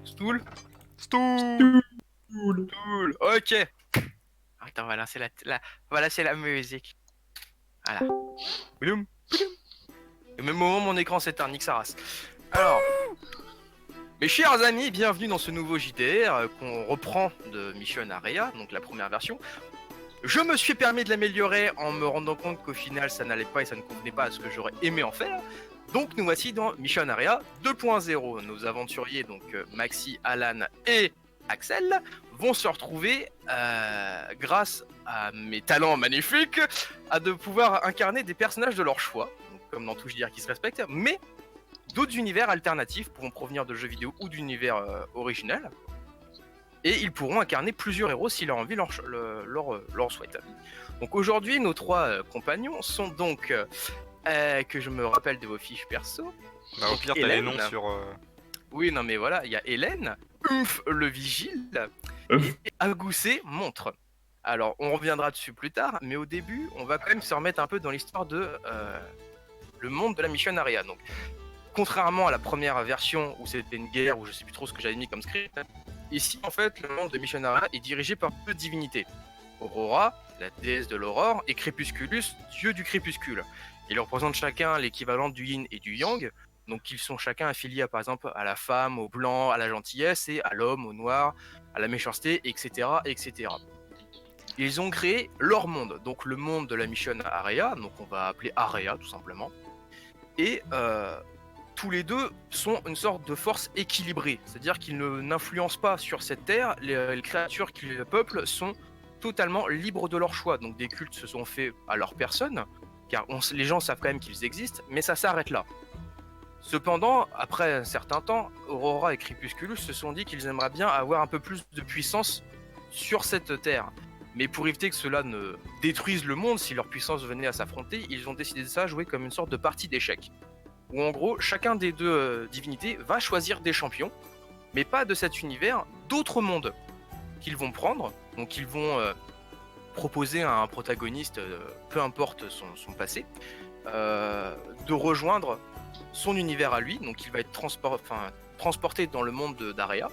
Stool. Stool. Stool. Ok. Attends, on va lancer la musique. Voilà. Boum, boum. Au même moment, mon écran s'éteint, nique sa race. Alors, mes chers amis, bienvenue dans ce nouveau JDR qu'on reprend de Mission Area, donc la première version. Je me suis permis de l'améliorer en me rendant compte qu'au final ça n'allait pas et ça ne convenait pas à ce que j'aurais aimé en faire. Donc nous voici dans Mission Area 2.0. Nos aventuriers, donc Maxi, Alan et Axel, vont se retrouver grâce à mes talents magnifiques à de pouvoir incarner des personnages de leur choix, donc, comme dans tout JDR qui se respecte, mais d'autres univers alternatifs pourront provenir de jeux vidéo ou d'univers originels. Et ils pourront incarner plusieurs héros si leur envie leur souhaite. Donc aujourd'hui, nos trois compagnons sont donc, que je me rappelle de vos fiches perso. Bah, au pire, t'as les noms sur. Oui, non mais voilà, il y a Hélène, le vigile, et Agoussé, montre. Alors, on reviendra dessus plus tard, mais au début, on va quand même se remettre un peu dans l'histoire de le monde de la Mission Area. Donc, contrairement à la première version où c'était une guerre, où je sais plus trop ce que j'avais mis comme script, ici en fait le monde de Mission Area est dirigé par deux divinités. Aurora, la déesse de l'aurore, et Crépusculus, dieu du crépuscule. Ils représentent chacun l'équivalent du yin et du yang, donc ils sont chacun affiliés par exemple à la femme, au blanc, à la gentillesse, et à l'homme, au noir, à la méchanceté, etc. etc. Ils ont créé leur monde, donc le monde de la Mission Area, donc on va appeler Area tout simplement, et tous les deux sont une sorte de force équilibrée, c'est-à-dire qu'ils n'influencent pas sur cette terre, les créatures qui les peuplent sont totalement libres de leur choix, donc des cultes se sont faits à leur personne, car les gens savent quand même qu'ils existent, mais ça s'arrête là. Cependant, après un certain temps, Aurora et Crépusculus se sont dit qu'ils aimeraient bien avoir un peu plus de puissance sur cette terre. Mais pour éviter que cela ne détruise le monde si leur puissance venait à s'affronter, ils ont décidé de ça jouer comme une sorte de partie d'échecs. Où en gros, chacun des deux divinités va choisir des champions, mais pas de cet univers, d'autres mondes qu'ils vont prendre. Donc ils vont proposer à un protagoniste, peu importe son passé, de rejoindre son univers à lui. Donc il va être transporté dans le monde d'Area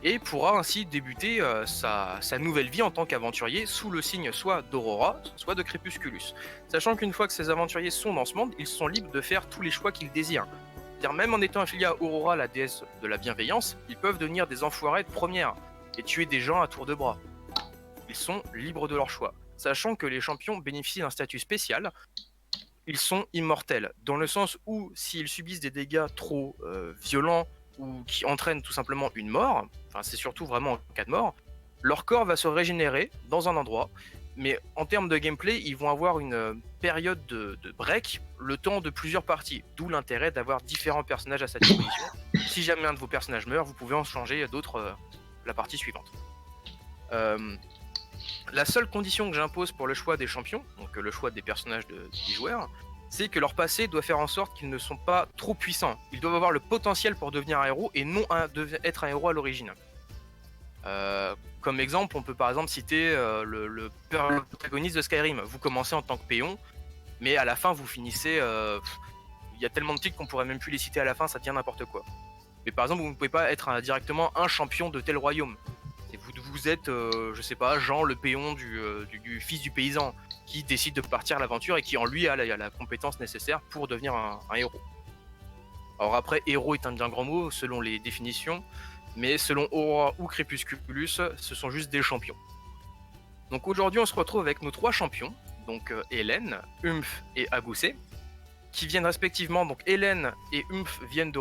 et pourra ainsi débuter sa nouvelle vie en tant qu'aventurier sous le signe soit d'Aurora, soit de Crépusculus. Sachant qu'une fois que ces aventuriers sont dans ce monde, ils sont libres de faire tous les choix qu'ils désirent. C'est-à-dire même en étant affiliés à Aurora, la déesse de la bienveillance, ils peuvent devenir des enfoirés de première et tuer des gens à tour de bras. Ils sont libres de leur choix. Sachant que les champions bénéficient d'un statut spécial, ils sont immortels, dans le sens où s'ils subissent des dégâts trop violents ou qui entraînent tout simplement une mort, enfin c'est surtout vraiment en cas de mort, leur corps va se régénérer dans un endroit, mais en termes de gameplay, ils vont avoir une période de break, le temps de plusieurs parties, d'où l'intérêt d'avoir différents personnages à sa disposition. Si jamais un de vos personnages meurt, vous pouvez en changer d'autres la partie suivante. La seule condition que j'impose pour le choix des champions, donc le choix des personnages des joueurs, c'est que leur passé doit faire en sorte qu'ils ne sont pas trop puissants. Ils doivent avoir le potentiel pour devenir un héros et non être un héros à l'origine. Comme exemple, on peut par exemple citer le protagoniste de Skyrim. Vous commencez en tant que péon, mais à la fin vous finissez... Il y a tellement de titres qu'on pourrait même plus les citer à la fin, ça devient n'importe quoi. Mais par exemple, vous ne pouvez pas être directement un champion de tel royaume. Et vous êtes, je sais pas, Jean le péon du fils du paysan qui décide de partir à l'aventure et qui en lui a la compétence nécessaire pour devenir un héros. Alors après, héros est un bien grand mot selon les définitions, mais selon Aurora ou Crépusculus, ce sont juste des champions. Donc aujourd'hui, on se retrouve avec nos trois champions, donc Hélène, Humph et Agoussé, qui viennent respectivement, donc Hélène et Humph viennent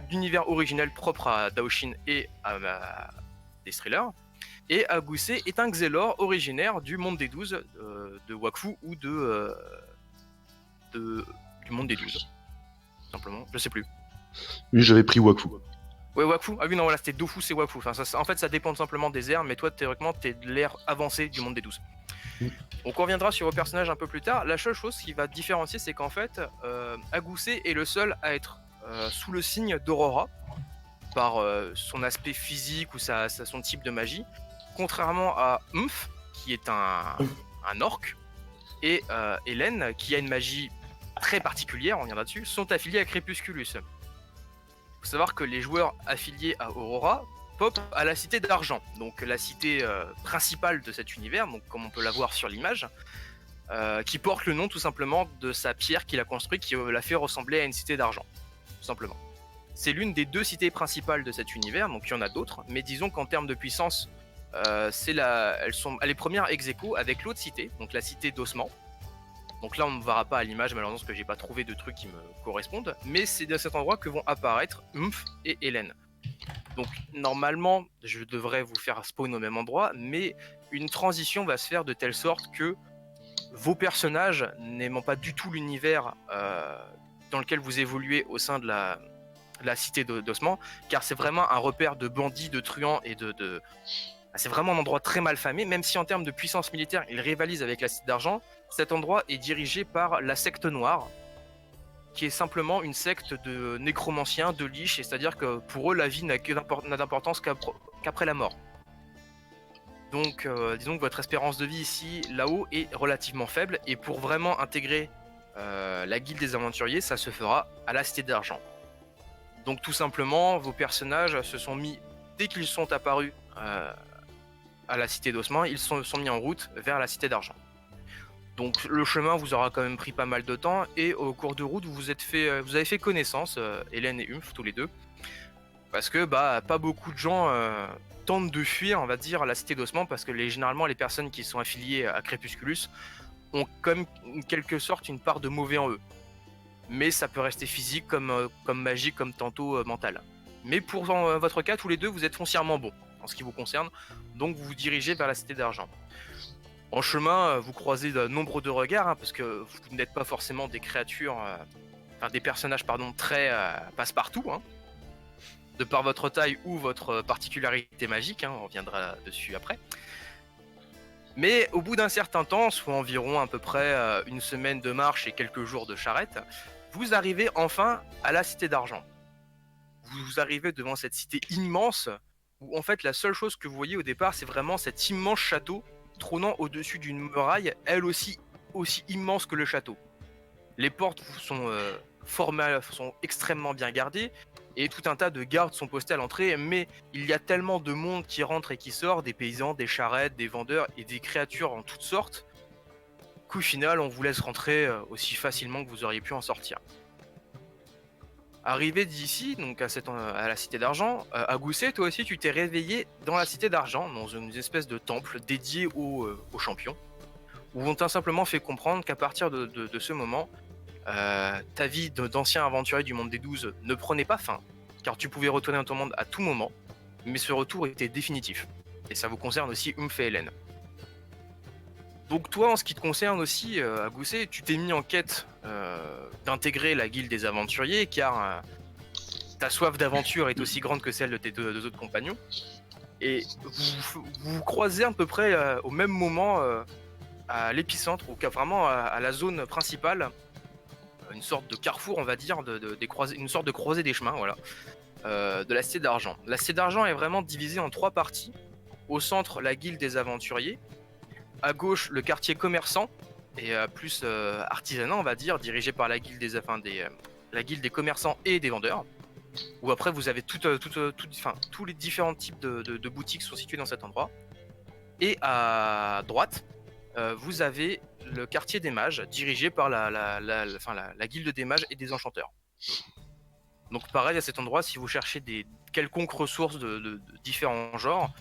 d'univers originel propre à Daoshin et à Destriller, et Agoussé est un Xelor originaire du monde des 12, de Wakfu ou du monde des 12. Simplement, je sais plus. Oui, j'avais pris Wakfu. Ouais, Wakfu. Ah oui, non, voilà, c'était Dofu, c'est Wakfu. Enfin, en fait, ça dépend simplement des airs, mais toi, théoriquement, t'es de l'ère avancée du monde des 12. Donc on reviendra sur vos personnages un peu plus tard. La seule chose qui va différencier, c'est qu'en fait, Agoussé est le seul à être sous le signe d'Aurora, par son aspect physique ou son type de magie, contrairement à Humph, qui est un orc, et Hélène, qui a une magie très particulière, on reviendra dessus, sont affiliés à Crépusculus. Faut savoir que les joueurs affiliés à Aurora pop à la cité d'argent, donc la cité principale de cet univers, donc comme on peut la voir sur l'image, qui porte le nom tout simplement de sa pierre qu'il a construite, qui l'a fait ressembler à une cité d'argent, tout simplement. C'est l'une des 2 cités principales de cet univers, donc il y en a d'autres, mais disons qu'en termes de puissance, elle est première ex aequo avec l'autre cité, donc la cité d'Ossement. Donc là on ne verra pas à l'image malheureusement parce que j'ai pas trouvé de trucs qui me correspondent, mais c'est de cet endroit que vont apparaître Umph et Hélène. Donc normalement je devrais vous faire spawn au même endroit, mais une transition va se faire de telle sorte que vos personnages, n'aimant pas du tout l'univers dans lequel vous évoluez au sein de la cité d'Ossement, car c'est vraiment un repère de bandits, de truands et c'est vraiment un endroit très mal famé, même si en termes de puissance militaire, il rivalise avec la Cité d'Argent. Cet endroit est dirigé par la secte noire, qui est simplement une secte de nécromanciens, de liches, c'est-à-dire que pour eux, la vie n'a d'importance qu'après la mort. Donc, disons que votre espérance de vie ici, là-haut, est relativement faible, et pour vraiment intégrer la guilde des aventuriers, ça se fera à la Cité d'Argent. Donc tout simplement, vos personnages se sont mis, dès qu'ils sont apparus à la cité d'Ossement, ils sont mis en route vers la cité d'Argent. Donc le chemin vous aura quand même pris pas mal de temps, et au cours de route vous avez fait connaissance, Hélène et Umph tous les deux, parce que pas beaucoup de gens tentent de fuir, on va dire, la cité d'Ossement, parce que généralement les personnes qui sont affiliées à Crépusculus ont comme en quelque sorte une part de mauvais en eux. Mais ça peut rester physique comme magique, comme tantôt mental. Mais pour votre cas, tous les deux, vous êtes foncièrement bons en ce qui vous concerne, donc vous vous dirigez vers la cité d'argent. En chemin, vous croisez de nombre de regards, parce que vous n'êtes pas forcément des créatures, des personnages très passe-partout, de par votre taille ou votre particularité magique, on reviendra dessus après. Mais au bout d'un certain temps, soit environ à peu près une semaine de marche et quelques jours de charrette, vous arrivez enfin à la cité d'argent. Vous arrivez devant cette cité immense, où en fait la seule chose que vous voyez au départ, c'est vraiment cet immense château trônant au-dessus d'une muraille, elle aussi immense que le château. Les portes sont extrêmement bien gardées, et tout un tas de gardes sont postés à l'entrée, mais il y a tellement de monde qui rentre et qui sort, des paysans, des charrettes, des vendeurs et des créatures en toutes sortes, qu'au final on vous laisse rentrer aussi facilement que vous auriez pu en sortir. Arrivé d'ici, donc à la cité d'argent, à Gousset, toi aussi tu t'es réveillé dans la cité d'argent, dans une espèce de temple dédié aux champions, où on t'a simplement fait comprendre qu'à partir de ce moment, ta vie d'ancien aventurier du monde des 12 ne prenait pas fin, car tu pouvais retourner dans ton monde à tout moment, mais ce retour était définitif. Et ça vous concerne aussi Umph et Hélène. Donc toi, en ce qui te concerne aussi, à Gousset, tu t'es mis en quête d'intégrer la guilde des aventuriers, car ta soif d'aventure est aussi grande que celle de tes deux autres compagnons. Et vous croisez à peu près au même moment à l'épicentre, ou vraiment à la zone principale, une sorte de carrefour, on va dire, une sorte de croisée des chemins, voilà, de la Cité d'Argent. La Cité d'Argent est vraiment divisée en 3 parties. Au centre, la guilde des aventuriers. À gauche, le quartier commerçant et plus artisanat, on va dire, dirigé par la guilde la guilde des commerçants et des vendeurs. Où après, vous avez tous les différents types de boutiques sont situés dans cet endroit. Et à droite, vous avez le quartier des mages, dirigé par la guilde des mages et des enchanteurs. Donc pareil, à cet endroit, si vous cherchez des quelconques ressources de différents genres,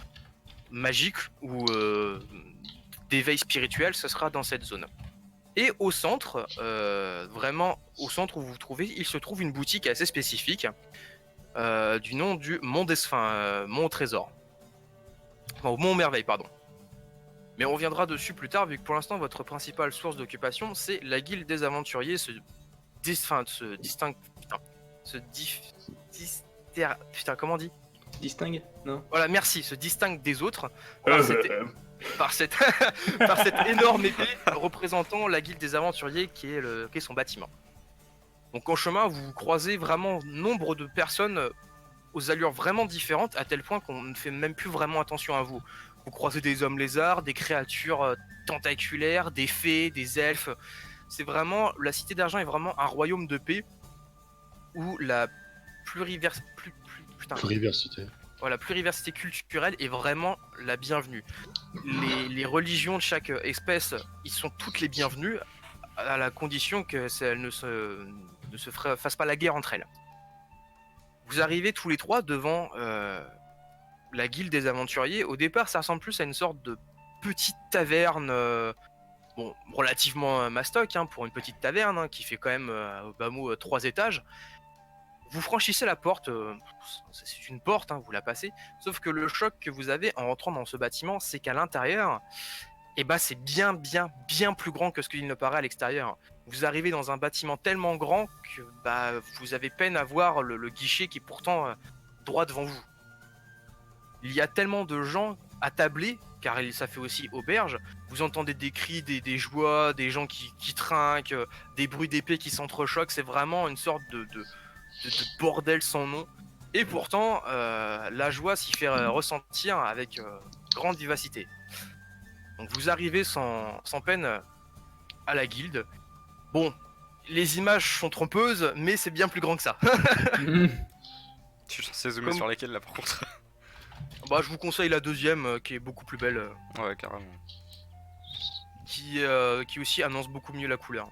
magiques ou d'éveil spirituel, ce sera dans cette zone. Et au centre, vraiment au centre où vous vous trouvez, il se trouve une boutique assez spécifique du nom du Mont Mont Trésor. Enfin, au Mont Merveille, pardon. Mais on reviendra dessus plus tard, vu que pour l'instant, votre principale source d'occupation, c'est la guilde des aventuriers comment on dit ? Distingue ? Non. Voilà, merci, se distingue des autres par cette énorme épée représentant la guilde des aventuriers qui est son bâtiment. Donc en chemin, vous croisez vraiment nombre de personnes aux allures vraiment différentes, à tel point qu'on ne fait même plus vraiment attention à vous. Vous croisez des hommes lézards, des créatures tentaculaires, des fées, des elfes. C'est vraiment, la Cité d'Argent est vraiment un royaume de paix où la Pluriversité. Voilà, pluriversité culturelle est vraiment la bienvenue. Les religions de chaque espèce, ils sont toutes les bienvenues, à la condition qu'elles ne se fassent pas la guerre entre elles. Vous arrivez tous les trois devant la guilde des aventuriers. Au départ, ça ressemble plus à une sorte de petite taverne, relativement mastoc pour une petite taverne qui fait quand même au bas mot 3 étages. Vous franchissez la porte, c'est une porte, vous la passez, sauf que le choc que vous avez en rentrant dans ce bâtiment, c'est qu'à l'intérieur, c'est bien plus grand que ce qu'il ne paraît à l'extérieur. Vous arrivez dans un bâtiment tellement grand que vous avez peine à voir le guichet qui est pourtant droit devant vous. Il y a tellement de gens attablés, car ça fait aussi auberge, vous entendez des cris, des joies, des gens qui trinquent, des bruits d'épées qui s'entrechoquent, c'est vraiment une sorte de bordel sans nom. Et pourtant, la joie s'y fait ressentir avec grande vivacité. Donc vous arrivez sans peine à la guilde. Bon, les images sont trompeuses, mais c'est bien plus grand que ça. Je suis censé zoomer sur lesquelles là par contre. Je vous conseille la deuxième qui est beaucoup plus belle. Ouais, carrément. Qui aussi annonce beaucoup mieux la couleur.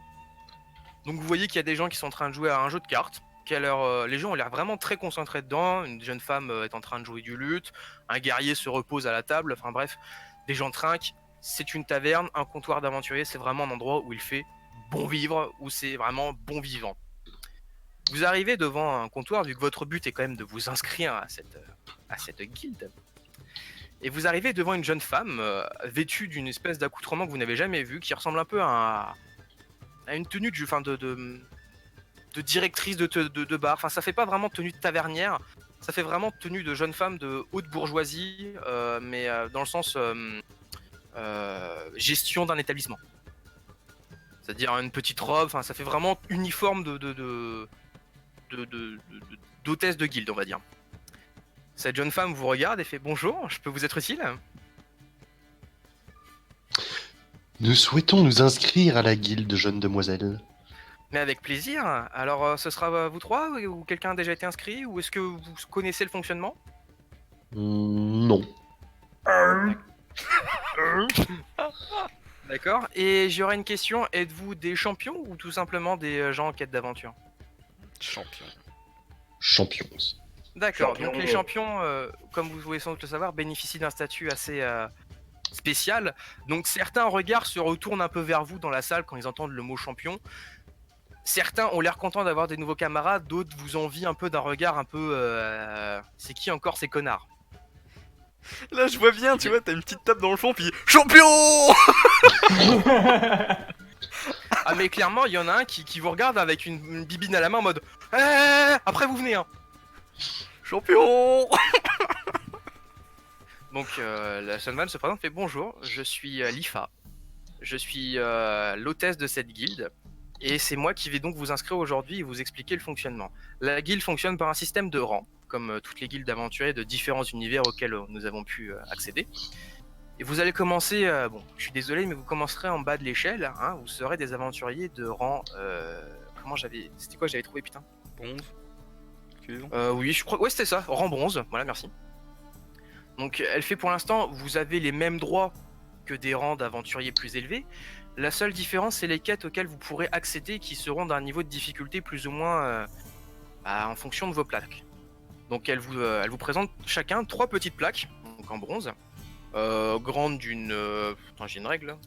Donc vous voyez qu'il y a des gens qui sont en train de jouer à un jeu de cartes. Les gens ont l'air vraiment très concentrés dedans. Une jeune femme est en train de jouer du luth. Un guerrier se repose à la table. Enfin bref, des gens trinquent. C'est une taverne, un comptoir d'aventurier. C'est vraiment un endroit où il fait bon vivre, où c'est vraiment bon vivant. Vous arrivez devant un comptoir, vu que votre but est quand même de vous inscrire à cette guilde. Et vous arrivez devant une jeune femme vêtue d'une espèce d'accoutrement que vous n'avez jamais vu, qui ressemble un peu à une tenue de directrice de bar. Enfin, ça fait pas vraiment tenue de tavernière, ça fait vraiment tenue de jeune femme de haute bourgeoisie, mais dans le sens gestion d'un établissement. C'est-à-dire une petite robe, enfin, ça fait vraiment uniforme d'hôtesse de guilde, on va dire. Cette jeune femme vous regarde et fait « Bonjour, je peux vous être utile ?» Nous souhaitons nous inscrire à la guilde, jeune demoiselle. Mais avec plaisir. Alors, ce sera vous trois ou quelqu'un a déjà été inscrit? Ou est-ce que vous connaissez le fonctionnement? Non. D'accord. Et j'aurais une question. Êtes-vous des champions ou tout simplement des gens en quête d'aventure? Champions. D'accord. Donc les champions, comme vous pouvez sans doute le savoir, bénéficient d'un statut assez spécial. Donc certains regards se retournent un peu vers vous dans la salle quand ils entendent le mot champion. Certains ont l'air contents d'avoir des nouveaux camarades, d'autres vous envient un peu d'un regard un peu c'est qui encore ces connards? Là je vois bien, tu vois, t'as une petite table dans le fond puis champion. Ah mais clairement il y en a un qui vous regarde avec une bibine à la main en mode après vous venez champion. Donc la Sunvan se présente, fait bonjour, je suis Lifa, je suis l'hôtesse de cette guilde. Et c'est moi qui vais donc vous inscrire aujourd'hui et vous expliquer le fonctionnement. La guilde fonctionne par un système de rangs, comme toutes les guildes d'aventuriers de différents univers auxquels nous avons pu accéder. Et vous allez commencer, je suis désolé, mais vous commencerez en bas de l'échelle, vous serez des aventuriers de rang... C'était quoi j'avais trouvé, putain? Bronze. Oui, je crois... Ouais, c'était ça, rang bronze, voilà, merci. Donc elle fait pour l'instant, vous avez les mêmes droits que des rangs d'aventuriers plus élevés. La seule différence, c'est les quêtes auxquelles vous pourrez accéder qui seront d'un niveau de difficulté plus ou moins en fonction de vos plaques. Donc elle vous présente chacun 3 petites plaques, donc en bronze, grande d'une... Attends, j'ai une règle là.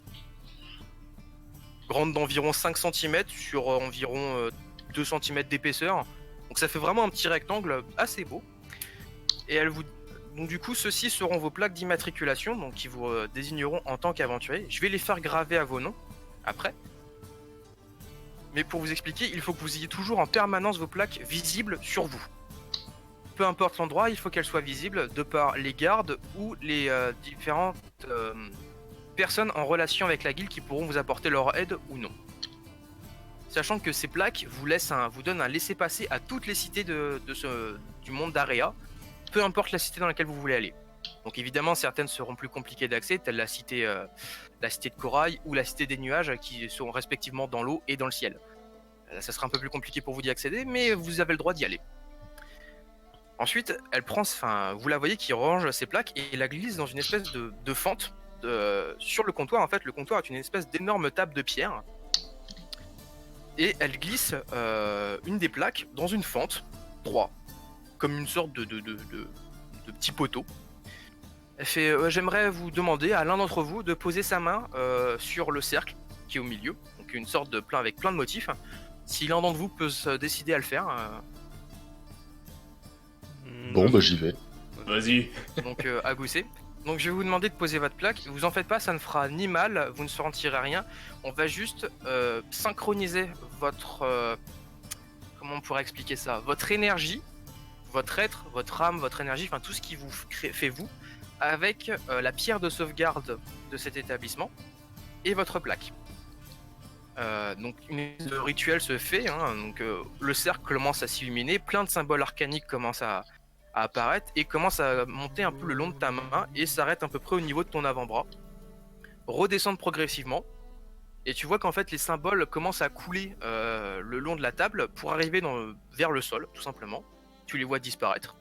Grande d'environ 5 cm sur environ 2 cm d'épaisseur. Donc ça fait vraiment un petit rectangle assez beau. Et elle vous... Donc du coup, ceux-ci seront vos plaques d'immatriculation, donc qui vous désigneront en tant qu'aventurier. Je vais les faire graver à vos noms, après. Mais pour vous expliquer, il faut que vous ayez toujours en permanence vos plaques visibles sur vous. Peu importe l'endroit, il faut qu'elles soient visibles de par les gardes ou les différentes personnes en relation avec la guilde qui pourront vous apporter leur aide ou non. Sachant que ces plaques vous donnent un laissez-passer à toutes les cités du monde d'Area, peu importe la cité dans laquelle vous voulez aller. Donc évidemment, certaines seront plus compliquées d'accès, telle la cité de Corail ou la cité des nuages, qui sont respectivement dans l'eau et dans le ciel. Là, ça sera un peu plus compliqué pour vous d'y accéder, mais vous avez le droit d'y aller. Ensuite, vous la voyez qui range ses plaques et la glisse dans une espèce de fente sur le comptoir. En fait, le comptoir est une espèce d'énorme table de pierre et elle glisse une des plaques dans une fente droit, comme une sorte de petit poteau. Elle fait j'aimerais vous demander à l'un d'entre vous de poser sa main sur le cercle qui est au milieu, donc une sorte de plein avec plein de motifs. Si l'un d'entre vous peut se décider à le faire, Bon, bah j'y vais. Vas-y. donc à gousser. Donc je vais vous demander de poser votre plaque. Vous en faites pas, ça ne fera ni mal, vous ne sentirez rien. On va juste synchroniser votre comment on pourrait expliquer ça, votre énergie, votre être, votre âme, votre énergie, enfin tout ce qui vous fait vous, avec la pierre de sauvegarde de cet établissement et votre plaque. Donc le rituel se fait, hein, donc le cercle commence à s'illuminer, plein de symboles arcaniques commencent à apparaître et commencent à monter un peu le long de ta main et s'arrêtent à peu près au niveau de ton avant-bras, redescendent progressivement et tu vois qu'en fait les symboles commencent à couler le long de la table pour arriver vers le sol tout simplement. Tu les vois disparaître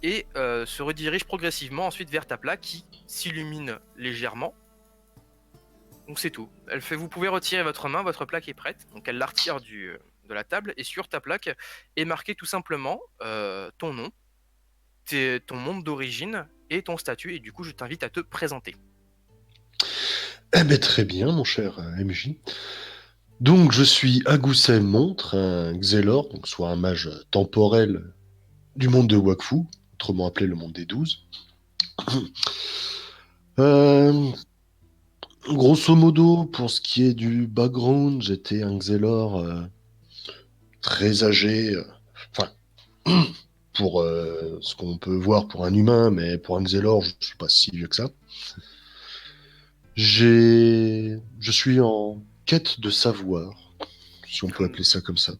et se redirigent progressivement ensuite vers ta plaque qui s'illumine légèrement. Donc c'est tout. Vous pouvez retirer votre main, votre plaque est prête. Donc elle la retire de la table et sur ta plaque est marqué tout simplement ton nom, ton monde d'origine et ton statut. Et du coup je t'invite à te présenter. Eh ben très bien, mon cher MJ. Donc, je suis Agoussem Montre, un Xelor, donc soit un mage temporel du monde de Wakfu, autrement appelé le monde des 12. Euh, Grosso modo, pour ce qui est du background, j'étais un Xelor très âgé, enfin, pour ce qu'on peut voir pour un humain, mais pour un Xelor, je suis pas si vieux que ça. Je suis en quête de savoir, si on peut appeler ça comme ça.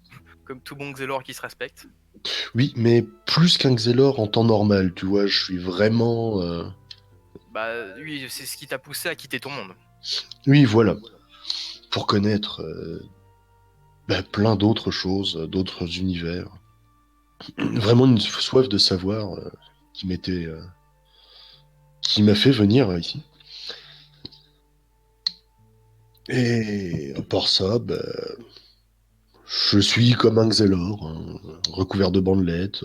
Comme tout bon Xelor qui se respecte. Oui, mais plus qu'un Xelor en temps normal, tu vois, je suis vraiment... Bah oui, c'est ce qui t'a poussé à quitter ton monde. Oui, voilà. Pour connaître plein d'autres choses, d'autres univers. Vraiment une soif de savoir qui m'était... qui m'a fait venir ici. Et à part ça, je suis comme un Xelor, hein, recouvert de bandelettes.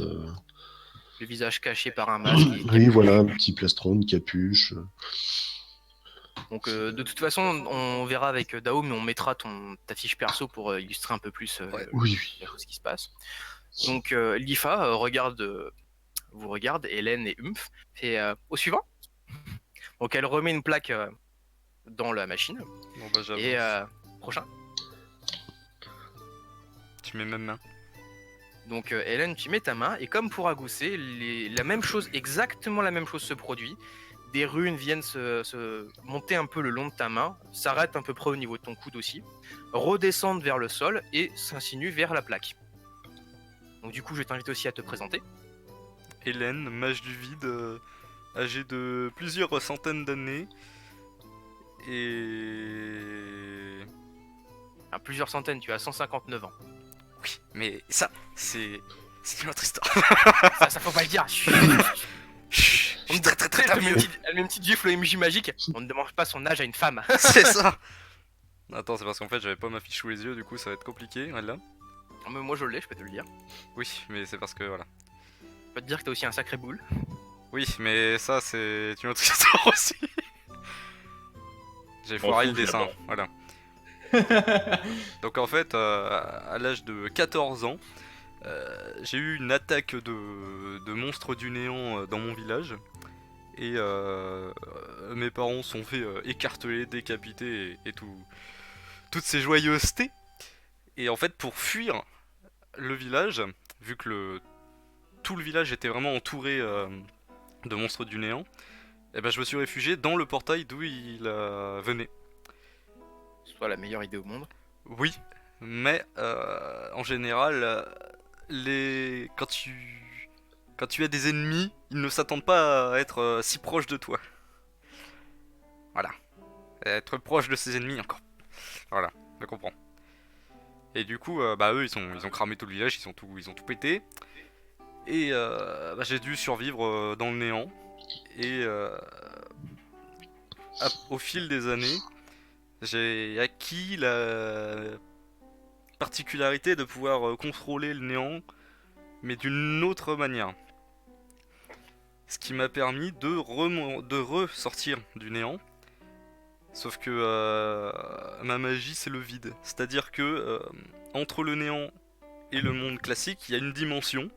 Le visage caché par un masque et Oui, capuche. voilà, un petit plastron, une capuche. Donc de toute façon, on verra avec Dao, mais on mettra ta fiche perso pour illustrer un peu plus Oui, ce qui se passe. Donc Lifa vous regarde, Hélène et Humph, fait au suivant. Donc elle remet une plaque dans la machine. Bon bah j'avoue. Et prochain. Tu mets même main. Donc Hélène, tu mets ta main et comme pour Agoussé, la même chose, exactement la même chose se produit. Des runes viennent se monter un peu le long de ta main, s'arrêtent à peu près au niveau de ton coude aussi, redescendent vers le sol et s'insinuent vers la plaque. Donc du coup, je t'invite aussi à te présenter. Hélène, mage du vide, âgée de plusieurs centaines d'années. Et... À plusieurs centaines, tu as 159 ans. Oui, mais ça, c'est une autre histoire. Ça faut pas le dire. Chut. Chut, je suis très très très Elle met vieux. elle met une petite gifle au MJ magique. On ne demande pas son âge à une femme. C'est ça. Attends, c'est parce qu'en fait j'avais pas ma fiche sous les yeux, du coup ça va être compliqué, voilà. Mais moi je l'ai, je peux te le dire. Oui, mais c'est parce que voilà. Je peux te dire que t'as aussi un sacré boule. Oui, mais ça c'est une autre histoire aussi. J'ai foiré le dessin, voilà. Donc en fait, à l'âge de 14 ans, j'ai eu une attaque de monstres du néant dans mon village. Et mes parents sont fait écarteler, décapiter et toutes ces joyeusetés. Et en fait, pour fuir le village, vu que tout le village était vraiment entouré de monstres du néant, et ben je me suis réfugié dans le portail d'où il venait. Soit la meilleure idée au monde. Oui, mais en général, quand tu as des ennemis, ils ne s'attendent pas à être si proches de toi. Voilà. Être proche de ses ennemis encore. Voilà, je comprends. Et du coup, eux, ils ont cramé tout le village, ils ont tout pété. Et j'ai dû survivre dans le néant. Et au fil des années, j'ai acquis la particularité de pouvoir contrôler le néant, mais d'une autre manière. Ce qui m'a permis de ressortir du néant. Sauf que ma magie, c'est le vide. C'est-à-dire que entre le néant et le monde classique, il y a une dimension.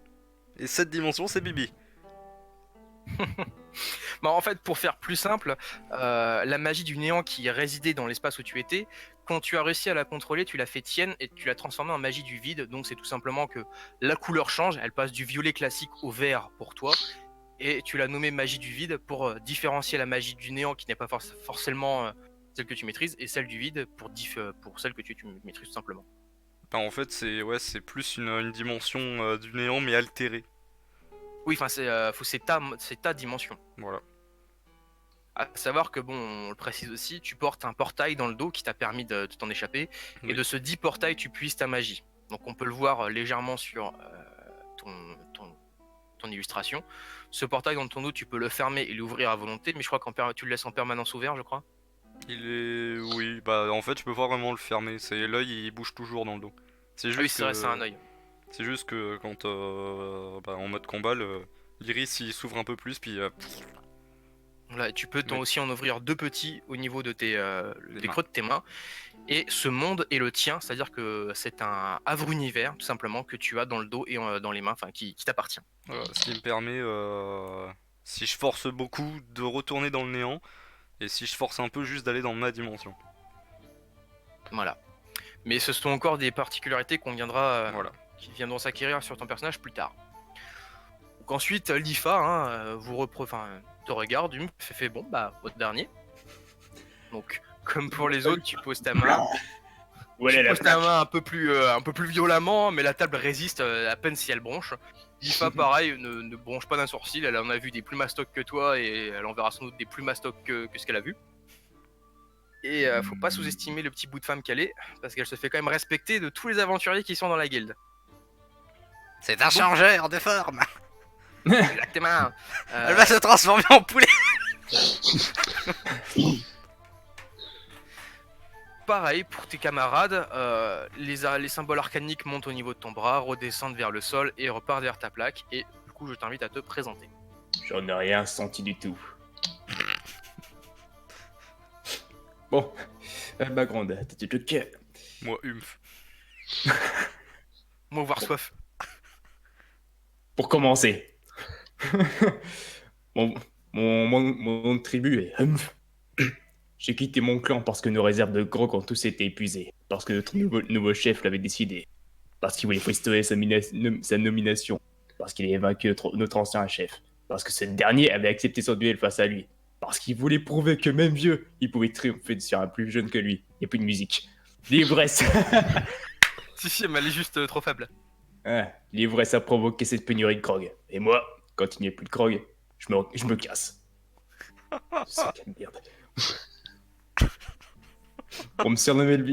Et cette dimension, c'est Bibi. Bah, en fait, pour faire plus simple, la magie du néant qui résidait dans l'espace où tu étais, quand tu as réussi à la contrôler, tu l'as fait tienne et tu l'as transformée en magie du vide. Donc c'est tout simplement que la couleur change, elle passe du violet classique au vert pour toi, et tu l'as nommée magie du vide pour différencier la magie du néant qui n'est pas forcément celle que tu maîtrises, et celle du vide pour celle que tu maîtrises tout simplement. Bah, en fait, c'est plus une dimension du néant, mais altérée. Oui, enfin c'est ta dimension. Voilà. À savoir que, bon, on le précise aussi, tu portes un portail dans le dos qui t'a permis de t'en échapper. Oui. Et de ce dit portail, tu puises ta magie. Donc on peut le voir légèrement sur ton illustration. Ce portail dans ton dos, tu peux le fermer et l'ouvrir à volonté, mais je crois que tu le laisses en permanence ouvert, je crois. Oui, bah en fait, je peux pas vraiment le fermer. L'œil, il bouge toujours dans le dos. C'est Ah oui, juste c'est vrai, c'est un que... œil. C'est juste que quand en mode combat, l'iris il s'ouvre un peu plus, puis Voilà, tu peux oui. aussi en ouvrir deux petits au niveau de Les des mains. creux de tes mains. Et ce monde est le tien, c'est-à-dire que c'est un havre-univers, tout simplement, que tu as dans le dos et dans les mains, enfin qui t'appartient. Voilà, ce qui me permet, si je force beaucoup, de retourner dans le néant, et si je force un peu, juste d'aller dans ma dimension. Voilà. Mais ce sont encore des particularités Voilà. qui viendront s'acquérir sur ton personnage plus tard. Donc ensuite, l'IFA te regarde, fait bon, bah, au dernier. Donc, comme pour les autres, tu poses ta main. Voilà Tu la poses ta plaque. main un peu plus violemment, mais la table résiste à peine si elle bronche. L'IFA, pareil, ne bronche pas d'un sourcil. Elle en a vu des plus mastocs que toi et elle en verra sans doute des plus mastocs que ce qu'elle a vu. Et faut pas sous-estimer le petit bout de femme qu'elle est, parce qu'elle se fait quand même respecter de tous les aventuriers qui sont dans la guilde. C'est un changeur de forme. Exactement. Elle va se transformer en poulet. Pareil pour tes camarades, les symboles arcaniques montent au niveau de ton bras, redescendent vers le sol et repartent vers ta plaque. Et du coup, je t'invite à te présenter. J'en ai rien senti du tout. Bon, ma grande, t'as tout ok. Moi, humph. Moi, voir soif. Pour commencer, mon, mon nom de tribu est Humph. J'ai quitté mon clan parce que nos réserves de grog ont tous été épuisées. Parce que notre nouveau chef l'avait décidé. Parce qu'il voulait restaurer sa nomination. Parce qu'il avait vaincu notre ancien chef. Parce que ce dernier avait accepté son duel face à lui. Parce qu'il voulait prouver que même vieux, il pouvait triompher sur un plus jeune que lui. Il n'y a plus de musique. L'ivresse. Si, mais elle est juste trop faible. Ah, l'ivresse a provoqué cette pénurie de grog. Et moi, quand il n'y a plus de grog, je me casse. Sac à merde. On me surnommait le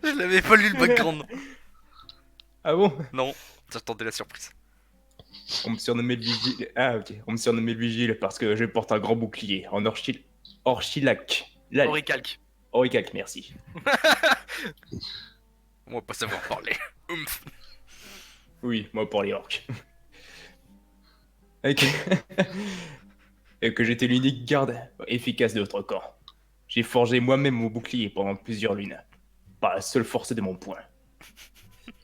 Je l'avais pas lu le background. Ah bon? Non, j'attendais la surprise. On me surnommait le vigile. Ah ok. On me surnommait le vigile parce que je porte un grand bouclier en orchilac. Oricalque. Auricac, merci. On va pas savoir parler. Humph. Oui, moi pour les orques. Ok. Et que j'étais l'unique garde efficace de notre camp. J'ai forgé moi-même mon bouclier pendant plusieurs lunes. Par la seule force de mon poing.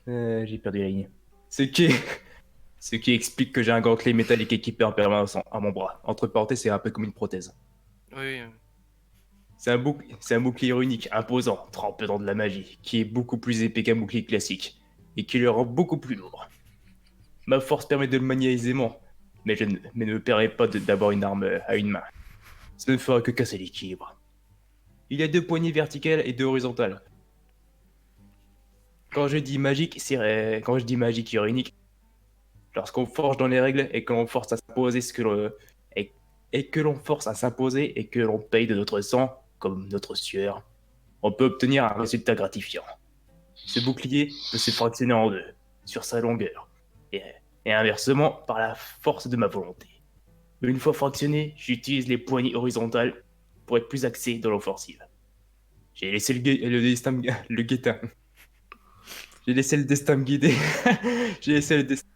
J'ai perdu la ligne. Ce qui explique que j'ai un gantelet métallique équipé en permanence à mon bras. Entre parenthèses, c'est un peu comme une prothèse. Oui. C'est un bouclier unique, imposant, trempé dans de la magie, qui est beaucoup plus épais qu'un bouclier classique, et qui le rend beaucoup plus lourd. Ma force permet de le manier aisément, mais ne me permet pas d'avoir une arme à une main. Ça ne fera que casser l'équilibre. Il y a 2 poignées verticales et 2 horizontales. Quand je dis magique et unique, lorsqu'on forge dans les règles et que l'on force à s'imposer que l'on force à s'imposer et que l'on paye de notre sang, comme notre sueur, on peut obtenir un résultat gratifiant. Ce bouclier peut se fractionner en deux. sur sa longueur, et inversement par la force de ma volonté. Une fois fractionné, j'utilise les poignées horizontales pour être plus axé dans l'offensive. J'ai laissé le destin le guettin. J'ai laissé le destin me guider. J'ai laissé le destin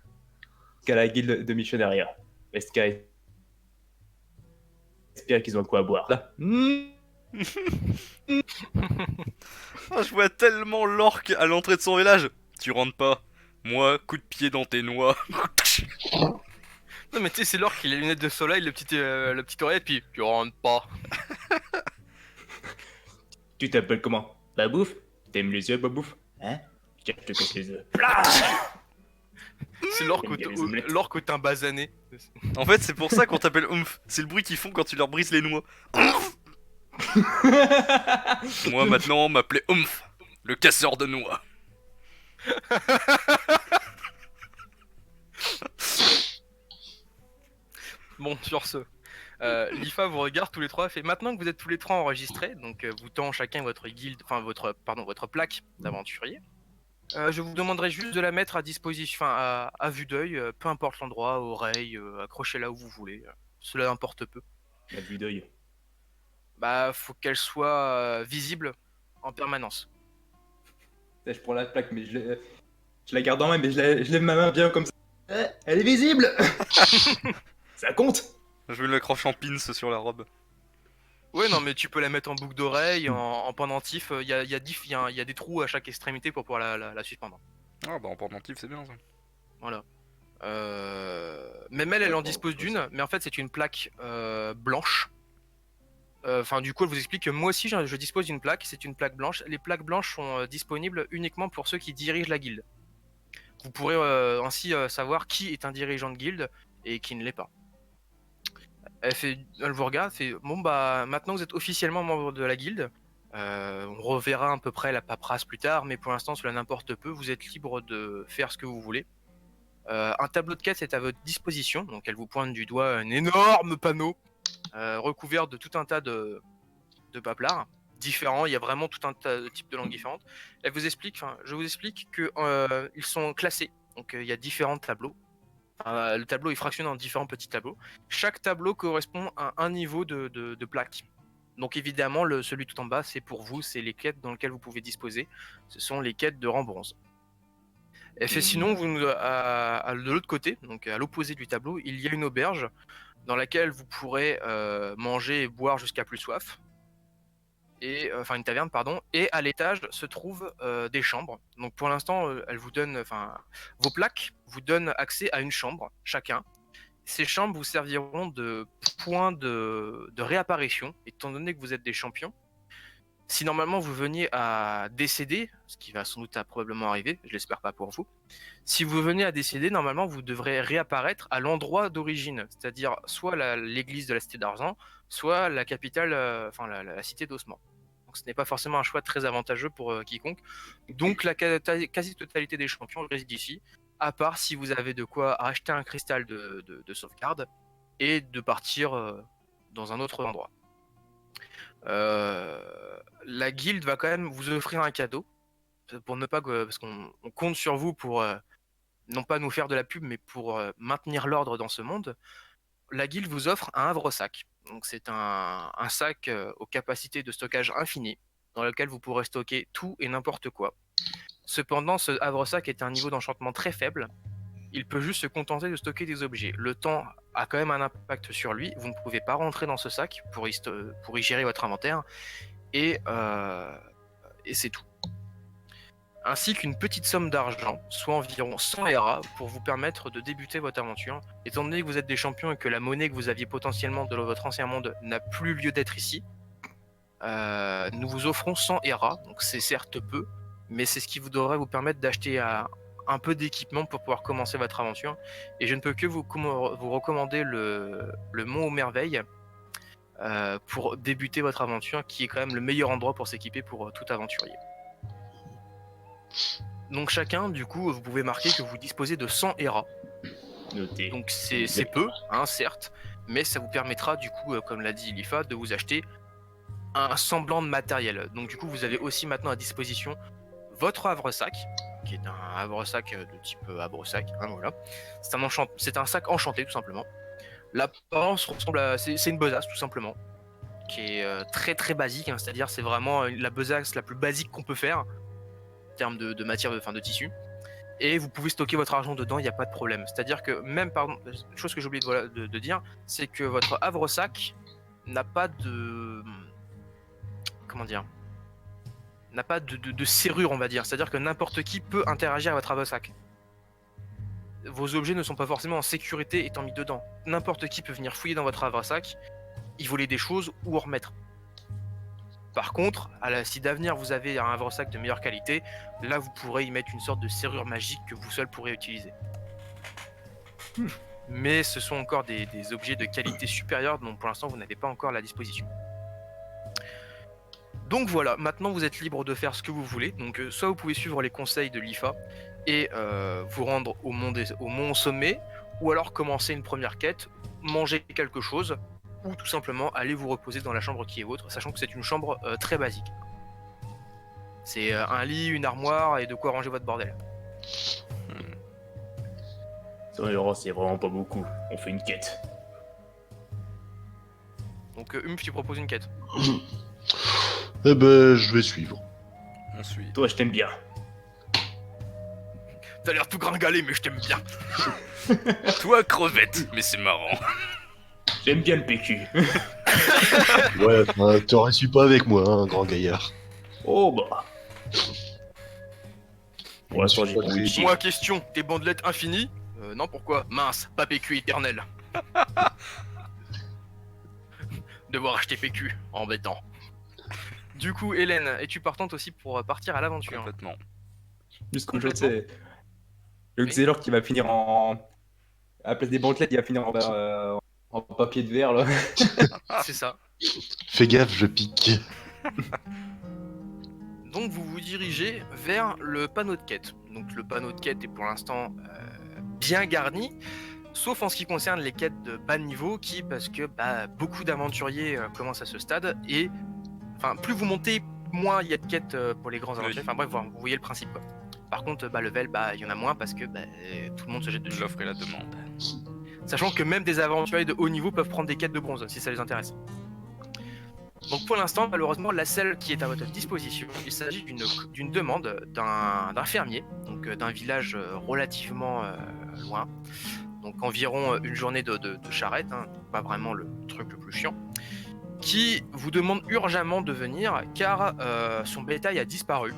à la guilde de Missionaria. Est-ce qu'à espère qu'ils ont quoi à boire là. Ah, je vois tellement l'orque à l'entrée de son village. Tu rentres pas. Moi, coup de pied dans tes noix. Non mais tu sais c'est l'orque qui a les lunettes de soleil, la petite oreillette puis tu rentres pas. Tu t'appelles comment? Babouf? T'aimes les œufs, Babouf? Hein? Tiens, je te casse les œufs. C'est l'orque J'aime bien les au omelettes. l'orque au teint basané. En fait, c'est pour ça qu'on t'appelle Oomph. C'est le bruit qu'ils font quand tu leur brises les noix. Moi, maintenant, on m'appelait Oomph, le casseur de noix. Bon, sur ce, l'IFA vous regarde tous les trois, fait maintenant que vous êtes tous les trois enregistrés, donc vous tend chacun votre guilde, enfin votre plaque d'aventurier. Je vous demanderai juste de la mettre à disposition, enfin à vue d'œil, peu importe l'endroit, oreille, accrochez-la où vous voulez, cela importe peu. La vue d'œil. Bah, faut qu'elle soit visible en permanence. Je prends la plaque, mais je la garde en main, mais je lève ma main bien comme ça. Elle est visible. Ça compte. Je vais l'accrocher en pins sur la robe. Ouais, non, mais tu peux la mettre en boucle d'oreille, en pendentif, il y a des trous à chaque extrémité pour pouvoir la suspendre. Ah bah en pendentif, c'est bien ça. Voilà. Même elle en dispose d'une, mais en fait c'est une plaque blanche. Enfin, du coup, elle vous explique que moi aussi je dispose d'une plaque, c'est une plaque blanche. Les plaques blanches sont disponibles uniquement pour ceux qui dirigent la guilde. Vous pourrez ainsi savoir qui est un dirigeant de guilde et qui ne l'est pas. Elle vous regarde, fait bon bah maintenant vous êtes officiellement membre de la guilde. On reverra à peu près la paperasse plus tard, mais pour l'instant cela n'importe peu. Vous êtes libre de faire ce que vous voulez. Un tableau de quête est à votre disposition, donc elle vous pointe du doigt un énorme panneau recouvert de tout un tas de paplards différents. Il y a vraiment tout un tas de types de langues différentes. Elle vous explique, enfin, je vous explique que ils sont classés. Donc il y a différents tableaux. Le tableau est fractionné en différents petits tableaux. Chaque tableau correspond à un niveau de plaque. Donc évidemment, celui tout en bas, c'est pour vous, c'est les quêtes dans lesquelles vous pouvez disposer. Ce sont les quêtes de rang bronze. Et fait sinon, de l'autre côté, donc à l'opposé du tableau, il y a une auberge dans laquelle vous pourrez manger et boire jusqu'à plus soif. Enfin une taverne pardon, et à l'étage se trouvent des chambres. Donc pour l'instant, elle vous donne, enfin vos plaques vous donnent accès à une chambre chacun. Ces chambres vous serviront de points de réapparition, étant donné que vous êtes des champions. Si normalement vous veniez à décéder, ce qui va sans doute probablement arriver, je l'espère pas pour vous. Si vous venez à décéder, normalement vous devrez réapparaître à l'endroit d'origine, c'est-à-dire soit l'église de la Cité d'Argent, soit la capitale, enfin la cité d'Osman. Donc ce n'est pas forcément un choix très avantageux pour quiconque. Donc la quasi-totalité des champions réside ici, à part si vous avez de quoi acheter un cristal de sauvegarde et de partir dans un autre endroit. La guilde va quand même vous offrir un cadeau pour ne pas parce qu'on compte sur vous pour non pas nous faire de la pub mais pour maintenir l'ordre dans ce monde. La guilde vous offre un havre-sac. Donc c'est un sac aux capacités de stockage infinies dans lequel vous pourrez stocker tout et n'importe quoi. Cependant, ce havre-sac est à un niveau d'enchantement très faible. Il peut juste se contenter de stocker des objets. Le temps a quand même un impact sur lui. Vous ne pouvez pas rentrer dans ce sac pour y gérer votre inventaire. Et c'est tout. Ainsi qu'une petite somme d'argent, soit environ 100 ERA, pour vous permettre de débuter votre aventure. Étant donné que vous êtes des champions et que la monnaie que vous aviez potentiellement de votre ancien monde n'a plus lieu d'être ici, nous vous offrons 100 ERA. Donc c'est certes peu, mais c'est ce qui vous devrait vous permettre d'acheter un peu d'équipement pour pouvoir commencer votre aventure. Et je ne peux que vous recommander le Mont aux Merveilles pour débuter votre aventure, qui est quand même le meilleur endroit pour s'équiper pour tout aventurier. Donc chacun, du coup, vous pouvez marquer que vous disposez de 100 ERA. Noté. Donc c'est peu, hein, certes, mais ça vous permettra, du coup, comme l'a dit Lifa, de vous acheter un semblant de matériel. Donc du coup, vous avez aussi maintenant à disposition votre havre-sac, qui est un havre-sac de type havre-sac, hein, voilà. C'est un sac enchanté tout simplement. L'apparence ressemble à... C'est une besace tout simplement, qui est très très basique, hein, c'est-à-dire c'est vraiment la besace la plus basique qu'on peut faire en termes de matière, de tissu. Et vous pouvez stocker votre argent dedans, il n'y a pas de problème. C'est-à-dire que même, pardon, une chose que j'ai oublié de dire, c'est que votre havre-sac n'a pas de... Comment dire, n'a pas de serrure, on va dire. C'est-à-dire que n'importe qui peut interagir avec votre havre-sac. Vos objets ne sont pas forcément en sécurité étant mis dedans. N'importe qui peut venir fouiller dans votre havre-sac, y voler des choses ou en remettre. Par contre, si d'avenir vous avez un havre-sac de meilleure qualité, là vous pourrez y mettre une sorte de serrure magique que vous seul pourrez utiliser. Mais ce sont encore des objets de qualité supérieure dont pour l'instant vous n'avez pas encore la disposition. Donc voilà, maintenant vous êtes libre de faire ce que vous voulez. Donc soit vous pouvez suivre les conseils de l'IFA et vous rendre au mont sommet, ou alors commencer une première quête, manger quelque chose, ou tout simplement aller vous reposer dans la chambre qui est vôtre, sachant que c'est une chambre très basique. C'est un lit, une armoire et de quoi ranger votre bordel. 100 €, c'est vraiment pas beaucoup. On fait une quête. Donc tu proposes une quête. Eh ben, je vais suivre. On suit. Toi, je t'aime bien. T'as l'air tout gringalé, mais je t'aime bien. Toi, crevette, mais c'est marrant. J'aime bien le PQ. Ouais, t'aurais su pas avec moi, hein, grand gaillard. Oh bah. Pour l'instant, j'ai pas envie de chier. Moi, question, tes bandelettes infinies non, pourquoi? Mince, pas PQ éternel. Devoir acheter PQ, embêtant. Du coup, Hélène, es-tu partante aussi pour partir à l'aventure? Complètement. Juste comme je sais. Le Xelor qui va finir en. À la place des bandelettes, il va finir en papier de verre là. C'est ça. Fais gaffe, je pique. Donc vous vous dirigez vers le panneau de quête. Donc le panneau de quête est pour l'instant bien garni, sauf en ce qui concerne les quêtes de bas niveau, parce que beaucoup d'aventuriers commencent à ce stade, et enfin plus vous montez, moins il y a de quêtes pour les grands aventuriers. Enfin bref, vous voyez le principe quoi. Par contre, level, il y en a moins parce que tout le monde se jette dessus. L'offre et la demande. Sachant que même des aventuriers de haut niveau peuvent prendre des quêtes de bronze si ça les intéresse. Donc pour l'instant, malheureusement, la seule qui est à votre disposition, il s'agit d'une demande d'un fermier, donc d'un village relativement loin, donc environ une journée de charrette, hein, pas vraiment le truc le plus chiant, qui vous demande urgemment de venir car son bétail a disparu.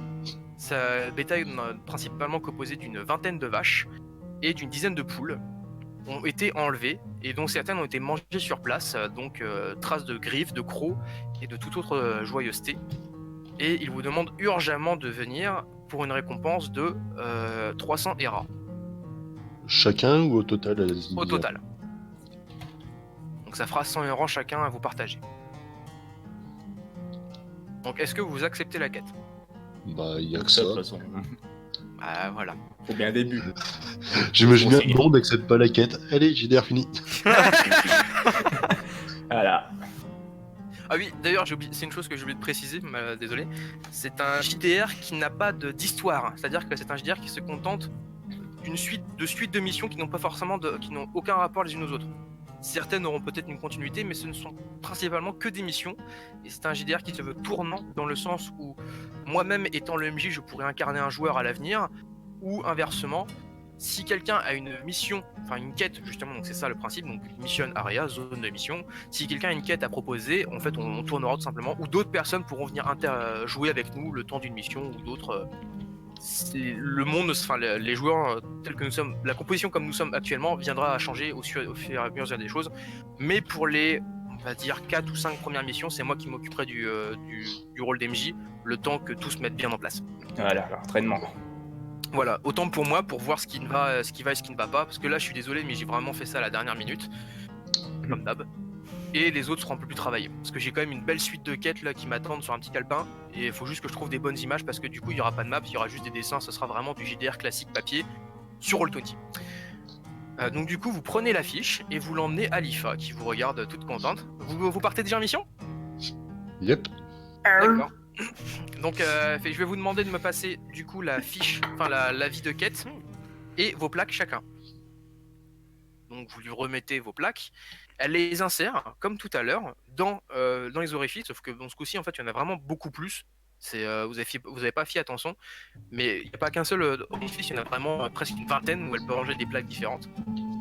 Sa bétail principalement composé d'une vingtaine de vaches et d'une dizaine de poules ont été enlevées et dont certaines ont été mangées sur place, donc traces de griffes, de crocs et de toute autre joyeuseté. Et il vous demande urgemment de venir pour une récompense de 300 ERA. Chacun ou au total? Au total. Donc ça fera 100 € chacun à vous partager. Donc est-ce que vous acceptez la quête? Bah, il y a que Ça, ça. de toute façon. Ah voilà. Faut bien un début. J'imagine bien Bon, que le monde n'accepte pas la quête. Allez, JDR fini. Voilà. Ah oui, d'ailleurs, c'est une chose que j'ai oublié de préciser, désolé. C'est un JDR qui n'a pas d'histoire. C'est-à-dire que c'est un JDR qui se contente d'une suite de missions qui n'ont pas forcément qui n'ont aucun rapport les unes aux autres. Certaines auront peut-être une continuité, mais ce ne sont principalement que des missions. Et c'est un JDR qui se veut tournant dans le sens où moi-même étant le MJ, je pourrais incarner un joueur à l'avenir, ou inversement, si quelqu'un a une mission, enfin une quête justement, donc c'est ça le principe, donc mission area, zone de mission, si quelqu'un a une quête à proposer, en fait on tournera tout simplement, ou d'autres personnes pourront venir jouer avec nous le temps d'une mission, ou d'autres... le monde, enfin les joueurs tels que nous sommes, la composition comme nous sommes actuellement viendra à changer au fur et à mesure des choses, mais pour les, on va dire 4 ou 5 premières missions, c'est moi qui m'occuperai du rôle d'MJ, le temps que tout se mette bien en place. Voilà, l'entraînement. Voilà, autant pour moi, pour voir ce qui va et ce qui ne va pas, parce que là je suis désolé, mais j'ai vraiment fait ça à la dernière minute, comme d'hab. Et les autres seront un peu plus travaillés, parce que j'ai quand même une belle suite de quêtes là qui m'attendent sur un petit calepin, et il faut juste que je trouve des bonnes images, parce que du coup il n'y aura pas de map, il y aura juste des dessins, ce sera vraiment du JDR classique papier sur Roll20. Donc du coup vous prenez l'affiche et vous l'emmenez à l'IFA, qui vous regarde toute contente. Vous partez déjà en mission? Yep. D'accord. Donc, je vais vous demander de me passer du coup la fiche, enfin la vie de quête et vos plaques chacun. Donc, vous lui remettez vos plaques. Elle les insère, comme tout à l'heure, dans les orifices, sauf que bon, ce coup-ci, en fait, il y en a vraiment beaucoup plus. Vous avez pas fait attention, mais il n'y a pas qu'un seul orifice, il y en a vraiment presque une vingtaine où elle peut ranger des plaques différentes.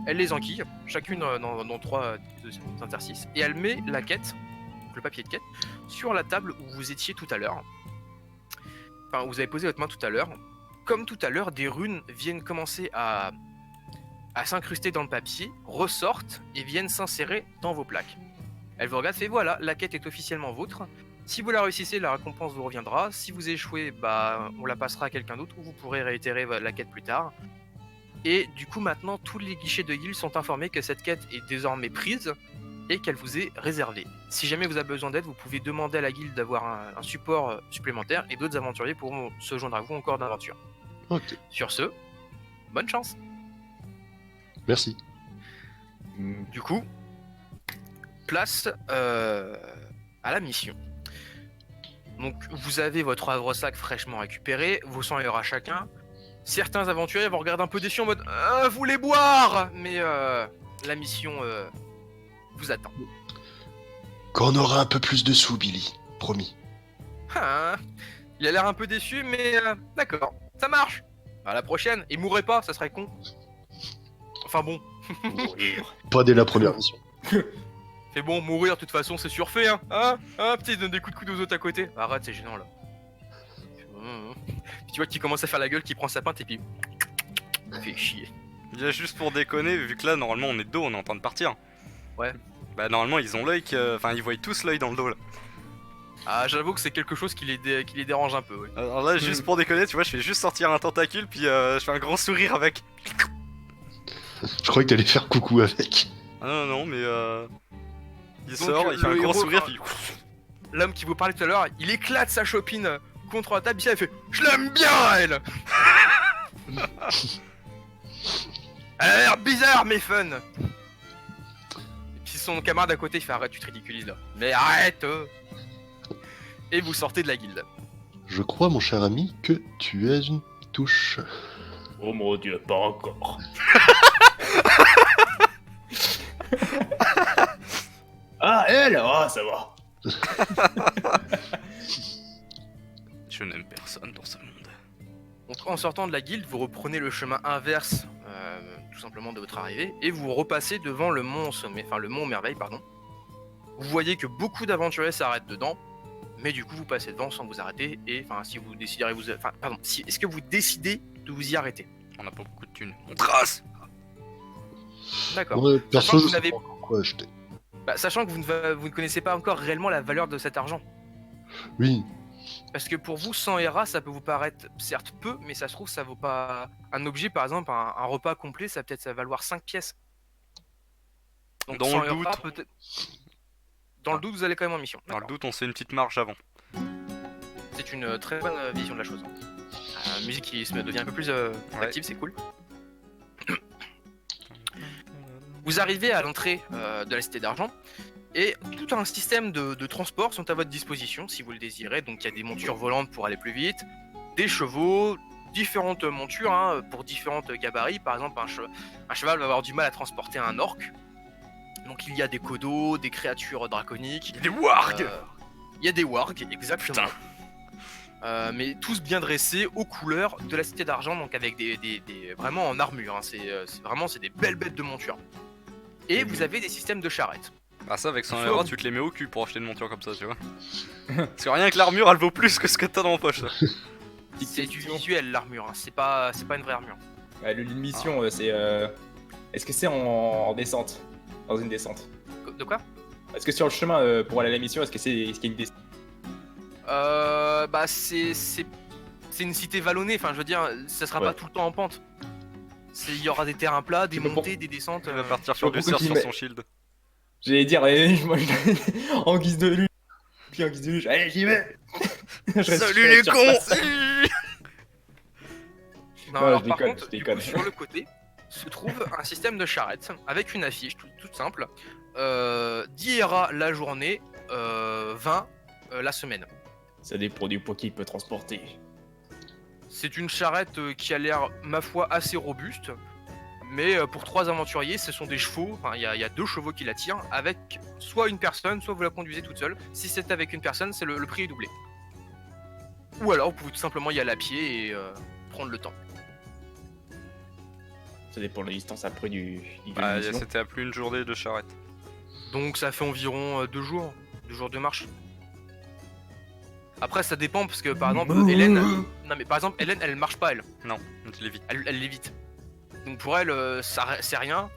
Elle les enquille, chacune dans 3 interstices, et elle met la quête, le papier de quête, sur la table où vous étiez tout à l'heure. Enfin, vous avez posé votre main tout à l'heure. Comme tout à l'heure, des runes viennent commencer à s'incruster dans le papier, ressortent et viennent s'insérer dans vos plaques. Elle vous regarde, fait voilà, la quête est officiellement vôtre. Si vous la réussissez, la récompense vous reviendra. Si vous échouez, bah, on la passera à quelqu'un d'autre ou vous pourrez réitérer la quête plus tard. Et du coup, maintenant, tous les guichets de guilde sont informés que cette quête est désormais prise et qu'elle vous est réservée. Si jamais vous avez besoin d'aide, vous pouvez demander à la guilde d'avoir un support supplémentaire et d'autres aventuriers pourront se joindre à vous en cours d'aventure. Ok, Sur ce, bonne chance. merci. Du coup, place à la mission. Donc, vous avez votre havre-sac fraîchement récupéré, vos 100 euros à chacun. Certains aventuriers vont regarder un peu déçus en mode « Vous voulez boire !» Mais la mission vous attend. Quand on aura un peu plus de sous, Billy, promis. Ah, il a l'air un peu déçu, mais d'accord, ça marche. À la prochaine, et mourrez pas, ça serait con. Enfin bon, Pas dès la première mission. c'est bon, mourir de toute façon c'est surfait, hein. Ah, petit, il donne des coups de coude aux autres à côté. Arrête, c'est gênant là. Puis tu vois qu'il commence à faire la gueule, qu'il prend sa pinte et puis... Il fait chier. Il y a juste pour déconner, vu que là, normalement, on est de dos, on est en train de partir. Ouais. Bah, normalement, ils ont l'œil que... Enfin, ils voient tous l'œil dans le dos, là. Ah, j'avoue que c'est quelque chose qui les dérange un peu, oui. Alors là, juste pour déconner, tu vois, je fais juste sortir un tentacule, puis je fais un grand sourire avec. Je croyais que t'allais faire coucou avec. Ah non, non, mais il Donc, sort, il fait un le grand héros, sourire, enfin, puis... L'homme qui vous parlait tout à l'heure, il éclate sa chopine contre la table, il fait « Je l'aime bien, elle !» Elle a l'air bizarre, mais fun. Et puis son camarade à côté, il fait « Arrête, tu te ridiculises là. » Mais arrête Et vous sortez de la guilde. Je crois, mon cher ami, que tu es une touche. Oh mon dieu, pas encore. Ah, elle. Ah, ça va. Je n'aime personne dans ce monde. Donc en sortant de la guilde, vous reprenez le chemin inverse, tout simplement de votre arrivée, et vous repassez devant le mont sommet, enfin le mont Merveille, pardon. Vous voyez que beaucoup d'aventuriers s'arrêtent dedans, mais du coup vous passez devant sans vous arrêter, et enfin si vous décidez est-ce que vous décidez de vous y arrêter? On n'a pas beaucoup de thunes. On trace. D'accord. Ouais, perso, que je vous sais n'avez- pas encore quoi acheter. Bah, sachant que vous ne connaissez pas encore réellement la valeur de cet argent. Oui, Parce que pour vous, 100 ERA, ça peut vous paraître certes peu, mais ça se trouve, ça vaut pas... Un objet, par exemple, un repas complet, ça va peut-être valoir 5 pièces. Donc Dans 100 le ERA, doute. peut-être... Dans le doute, vous allez quand même en mission. Dans le D'accord. doute, on se fait une petite marche avant. C'est une très bonne vision de la chose. La musique qui devient un peu plus active, c'est cool. Vous arrivez à l'entrée de la Cité d'Argent, et tout un système de transport sont à votre disposition si vous le désirez. Donc il y a des montures volantes pour aller plus vite, des chevaux, différentes montures pour différentes gabarits. Par exemple, un cheval va avoir du mal à transporter un orc. Donc il y a des kodos, des créatures draconiques. Des wargs. Il y a des wargs, exactement. Mais tous bien dressés aux couleurs de la Cité d'Argent, donc avec des vraiment en armure. C'est des belles bêtes de monture. Et vous avez des systèmes de charrettes. Ah ça, avec 100 Faut- euros, tu te les mets au cul pour acheter une monture comme ça, tu vois. Parce que rien que l'armure, elle vaut plus que ce que t'as dans la poche. Ça. C'est du visuel l'armure, c'est pas une vraie armure. L'une mission, c'est. Est-ce que c'est en descente? Dans une descente? De quoi? Est-ce que sur le chemin pour aller à la mission, est-ce qu'il y a une descente? Bah c'est une cité vallonnée, enfin je veux dire, ça sera Ouais. pas tout le temps en pente. Il y aura des terrains plats, des Tu peux montées, des descentes. Il va partir sur du pourquoi surf tu sur mets- son shield. J'allais dire, moi, en guise de luge. Puis en guise de luge, allez, j'y vais. Salut les cons. Non, Non, alors je par déconne, contre, je du déconne. coup, sur le côté se trouve un système de charrettes avec une affiche toute simple. 10 ERA la journée, 20 la semaine. Ça dépend du poids qu'il peut transporter. C'est une charrette qui a l'air, ma foi, assez robuste. Mais pour 3 aventuriers, ce sont des chevaux, enfin il y a 2 chevaux qui la tirent, avec soit une personne, soit vous la conduisez toute seule. Si c'est avec une personne, c'est le prix est doublé. Ou alors vous pouvez tout simplement y aller à pied et prendre le temps. Ça dépend de la distance après du Bah, mission. c'était à plus une journée de charrette. Donc ça fait environ 2 jours, 2 jours de marche. Après ça dépend parce que par exemple Hélène, non mais par exemple Hélène elle marche pas elle, Non, je l'ai vite. elle l'évite. Donc pour elle c'est rien.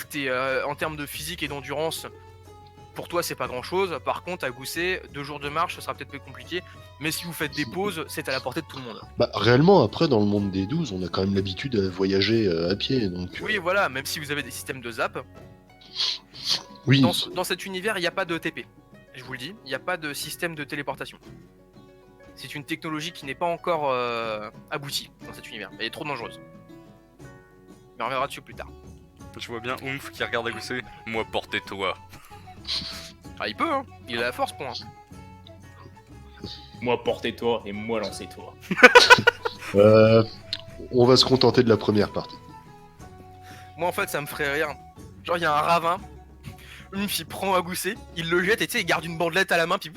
T'es en termes de physique et d'endurance, pour toi c'est pas grand chose. Par contre à Gousset, 2 jours de marche ce sera peut-être plus compliqué. Mais si vous faites des pauses, c'est à la portée de tout le monde. Bah, réellement, après, dans le monde des 12, on a quand même l'habitude à voyager à pied, donc... Oui voilà, même si vous avez des systèmes de zap, oui, dans cet univers il n'y a pas de TP. Je vous le dis, il n'y a pas de système de téléportation. C'est une technologie qui n'est pas encore aboutie dans cet univers. Elle est trop dangereuse. Mais on reviendra dessus plus tard. Je vois bien Oomph qui regarde à Gousset. Moi, portez-toi. Ah, il peut, hein. Il a la force pour un. Moi, portez-toi et moi, lancez-toi. on va se contenter de la première partie. Moi, en fait, ça me ferait rire. Genre, il y a un ravin. Une fille prend un gousset, il le jette et tu sais, il garde une bandelette à la main, puis.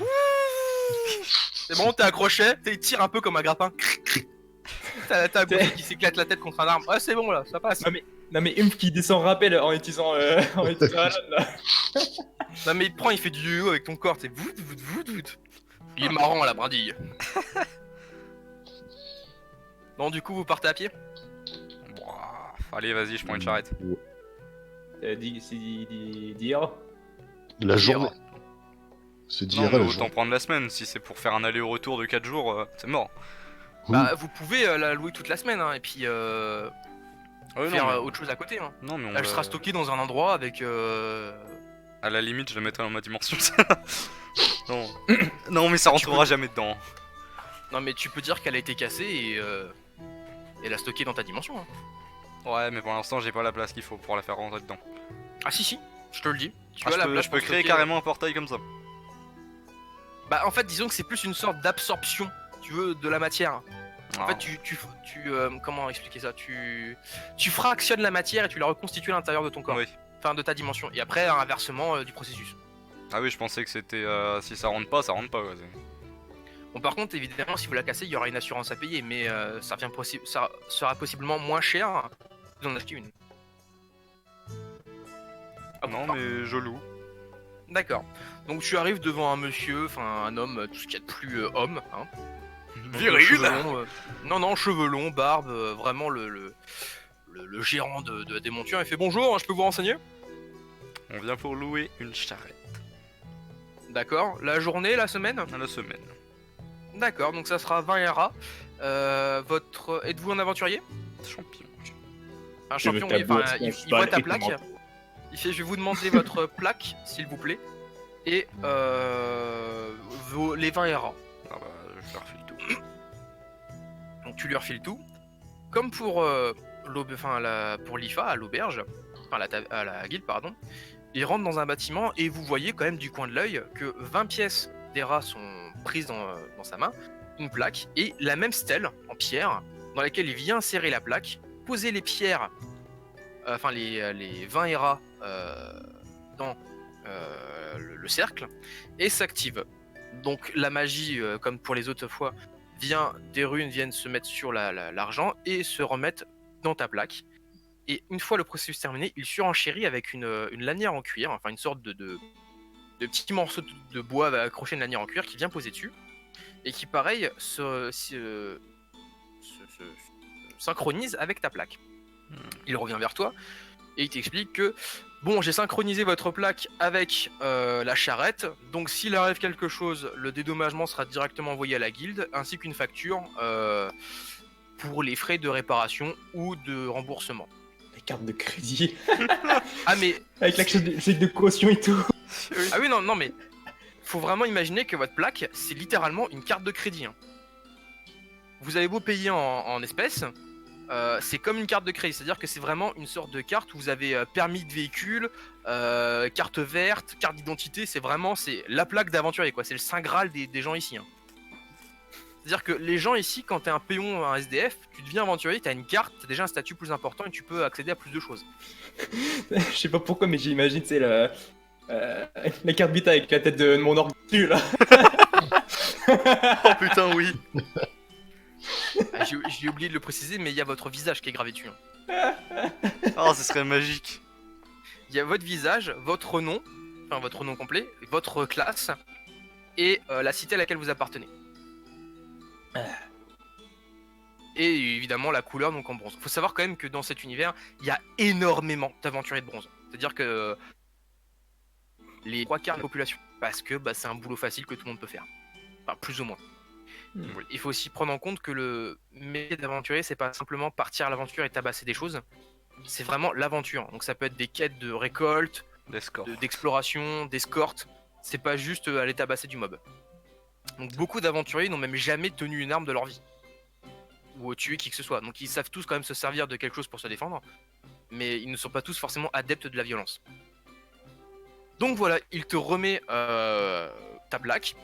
C'est bon, t'es accroché, il tire un peu comme un grappin. T'as un gousset qui s'éclate la tête contre un arbre. Ouais, c'est bon là, ça passe. Non mais Humph qui descend rappel en utilisant Alan, là. Non, mais il te prend, il fait du yo-yo avec ton corps, c'est vout. Il est marrant à la brindille. Bon, du coup, vous partez à pied? Ouah. Allez, vas-y, je prends une charrette. Dire. La journée. C'est Non, d'hier mais à la autant journée. prendre la semaine. Si c'est pour faire un aller-retour de 4 jours, c'est mort. Bah, vous pouvez la louer toute la semaine, hein, et puis Ouais, faire non, mais... autre chose à côté. Hein. non, mais on Elle sera stockée dans un endroit avec. À la limite, je la mettrai dans ma dimension. Non. Non, mais ça rentrera jamais dedans. Non, mais tu peux dire qu'elle a été cassée et la stocker dans ta dimension. Hein. Ouais, mais pour l'instant, j'ai pas la place qu'il faut pour la faire rentrer dedans. Ah, si, je te le dis. Tu Ah, as la place je peux pour créer stocker- carrément un portail comme ça. Bah, en fait, disons que c'est plus une sorte d'absorption, tu veux, de la matière. En Ah. fait, comment expliquer ça? Tu fractionnes la matière et tu la reconstitues à l'intérieur de ton corps. Oui. Enfin, de ta dimension. Et après, un inversement du processus. Ah oui, je pensais que c'était si ça rentre pas, ça rentre pas. Ouais. Bon, par contre, évidemment, si vous la cassez, il y aura une assurance à payer, mais ça sera possiblement moins cher que d'en acheter une. Ah, bon, Non, enfin, mais je loue. D'accord. Donc tu arrives devant un monsieur, enfin un homme, tout ce qu'il y a de plus homme, hein. Donc, cheveux longs, non, cheveux longs, barbe, vraiment le gérant des montures. Il fait bonjour, je peux vous renseigner? On vient pour louer une charrette D'accord. La journée, la semaine? à la semaine. D'accord, donc ça sera 20 RA. Êtes-vous un aventurier? Champion. Un Je veux champion, ta oui, enfin, boîte, il mon voit ta cheval et plaque. ton manteau. Il fait, je vais vous demander votre plaque, s'il vous plaît. Et les 20 RA. Ah bah, je leur file tout. Donc tu lui refiles tout. Comme pour pour l'IFA à l'auberge, enfin à la guilde pardon, il rentre dans un bâtiment et vous voyez quand même du coin de l'œil que 20 pièces d'ERA sont prises dans sa main, une plaque et la même stèle en pierre dans laquelle il vient insérer la plaque, poser les pierres, enfin les 20 ERA dans le cercle et s'active. Donc la magie, comme pour les autres fois, des runes viennent se mettre sur l'argent et se remettent dans ta plaque. Et une fois le processus terminé, il surenchérit avec une lanière en cuir, enfin une sorte de petit morceau de bois accroché à une lanière en cuir qui vient poser dessus. Et qui pareil se synchronise avec ta plaque. Il revient vers toi et il t'explique que bon, j'ai synchronisé votre plaque avec la charrette, donc s'il arrive quelque chose, le dédommagement sera directement envoyé à la guilde, ainsi qu'une facture pour les frais de réparation ou de remboursement. Les cartes de crédit. Ah mais... Avec la chèque de caution et tout. Ah oui, non mais... Faut vraiment imaginer que votre plaque, c'est littéralement une carte de crédit. Hein. Vous avez beau payer en espèces, c'est comme une carte de crédit, c'est-à-dire que c'est vraiment une sorte de carte où vous avez permis de véhicule, carte verte, carte d'identité, c'est la plaque d'aventurier, quoi. C'est le saint graal des gens ici. Hein. C'est-à-dire que les gens ici, quand t'es un péon, un SDF, tu deviens aventurier, t'as une carte, t'as déjà un statut plus important et tu peux accéder à plus de choses. Je sais pas pourquoi, mais j'imagine, c'est la carte Vita avec la tête de mon orgue dessus, là. Oh putain, oui. Ah, j'ai oublié de le préciser, mais il y a votre visage qui est gravé dessus. Hein. Oh, ce serait magique. Il y a votre visage, votre nom complet, votre classe et la cité à laquelle vous appartenez. Et évidemment la couleur, donc en bronze. Faut savoir quand même que dans cet univers, il y a énormément d'aventuriers de bronze. C'est-à-dire que les 3/4 de la population, parce que c'est un boulot facile que tout le monde peut faire. Enfin, plus ou moins. Oui. Il faut aussi prendre en compte que le métier d'aventurier, c'est pas simplement partir à l'aventure et tabasser des choses. C'est vraiment l'aventure. Donc ça peut être des quêtes de récolte, L'escorte. d'exploration, d'escorte. C'est pas juste aller tabasser du mob. Donc beaucoup d'aventuriers n'ont même jamais tenu une arme de leur vie. Ou tué qui que ce soit. Donc ils savent tous quand même se servir de quelque chose pour se défendre. Mais ils ne sont pas tous forcément adeptes de la violence. Donc voilà, il te remet ta plaque.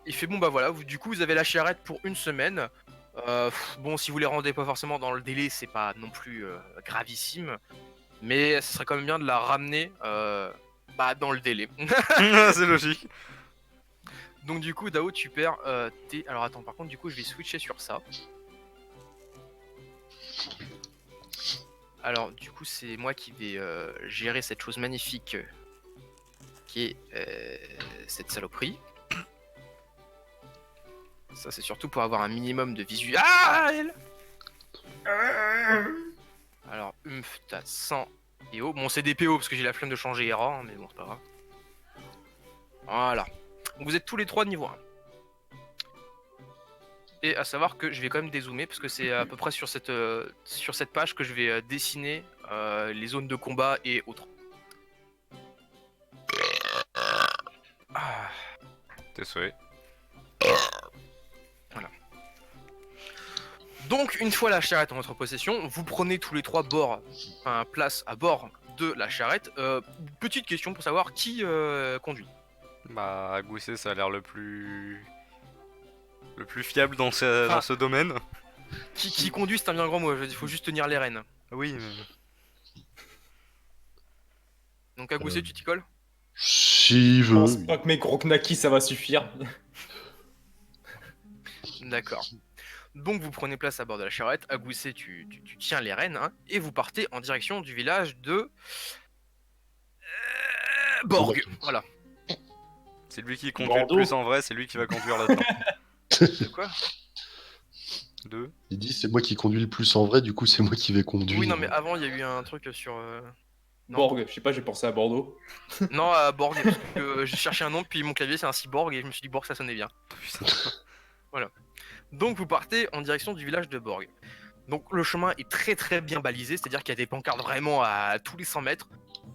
Il fait bon bah voilà, du coup vous avez la charrette pour une semaine. Bon, si vous les rendez pas forcément dans le délai, c'est pas non plus gravissime. Mais ce serait quand même bien de la ramener dans le délai. C'est logique. Donc du coup Dao tu perds tes... Alors attends, par contre du coup je vais switcher sur ça. Alors du coup c'est moi qui vais gérer cette chose magnifique qui est cette saloperie. Ça c'est surtout pour avoir un minimum de visu. Ah elle Alors t'as 100 PO. Bon c'est des PO parce que j'ai la flemme de changer ERA, hein, mais bon c'est pas grave. Voilà. Donc vous êtes tous les 3 de niveau 1. Et à savoir que je vais quand même dézoomer parce que c'est à peu près sur cette page que je vais dessiner les zones de combat et autres. Ah. T'es souhait. Voilà. Donc une fois la charrette en votre possession, vous prenez tous les 3 place à bord de la charrette. Petite question pour savoir qui conduit. Bah, Gousset, ça a l'air le plus fiable dans ce domaine. Qui conduit, c'est un bien grand mot. Il faut juste tenir les rênes. Oui, mais... Donc à Gousset, tu t'y colles? Si Je veut. pense pas que mes gros knackis, ça va suffire. D'accord. Donc vous prenez place à bord de la charrette. À Gousset, tu tiens les rênes, hein, et vous partez en direction du village de Borg. Voilà. C'est lui qui conduit Bordeaux. le plus en vrai, c'est lui qui va conduire là-dedans. De quoi? 2. Il dit c'est moi qui conduis le plus en vrai, du coup c'est moi qui vais conduire. Oui, non, mais avant, il y a eu un truc sur... Non. Borg, je sais pas, j'ai pensé à Bordeaux. Non, à Borg, parce que j'ai cherché un nom, puis mon clavier c'est un cyborg, et je me suis dit Borg, ça sonnait bien. Voilà. Donc vous partez en direction du village de Borg. Donc le chemin est très très bien balisé, c'est-à-dire qu'il y a des pancartes vraiment à tous les 100 mètres,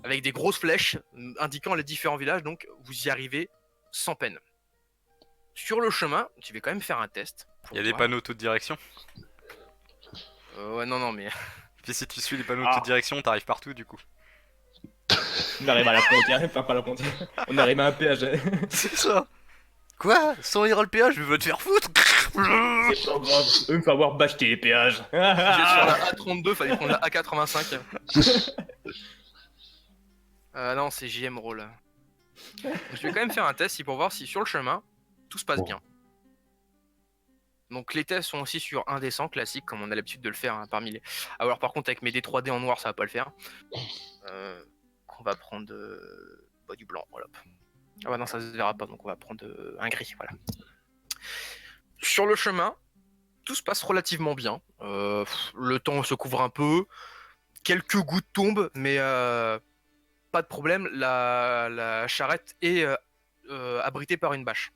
avec des grosses flèches indiquant les différents villages, donc vous y arrivez sans peine. Sur le chemin, tu vas quand même faire un test. Il y a des panneaux toute direction. Ouais, non, mais... Puis si tu suis les panneaux de toute direction, t'arrives partout du coup. On arrive à la frontière, enfin pas la frontière. On arrive à un péage. C'est ça. Quoi? Sans ir le péage, je veux te faire foutre. C'est pas grave, eux me faire voir bâcher les péages. J'ai sur la A32, fallait prendre la A85. Non, c'est JM Roll. Je vais quand même faire un test pour voir si sur le chemin, tout se passe bien. Donc les tests sont aussi sur indécent, classique, comme on a l'habitude de le faire hein, parmi les... Alors par contre avec mes D3D en noir, ça va pas le faire. On va prendre du blanc, voilà. Ah bah non, ça se verra pas, donc on va prendre un gris, voilà. Sur le chemin, tout se passe relativement bien. Le temps se couvre un peu, quelques gouttes tombent, mais pas de problème, la charrette est abritée par une bâche.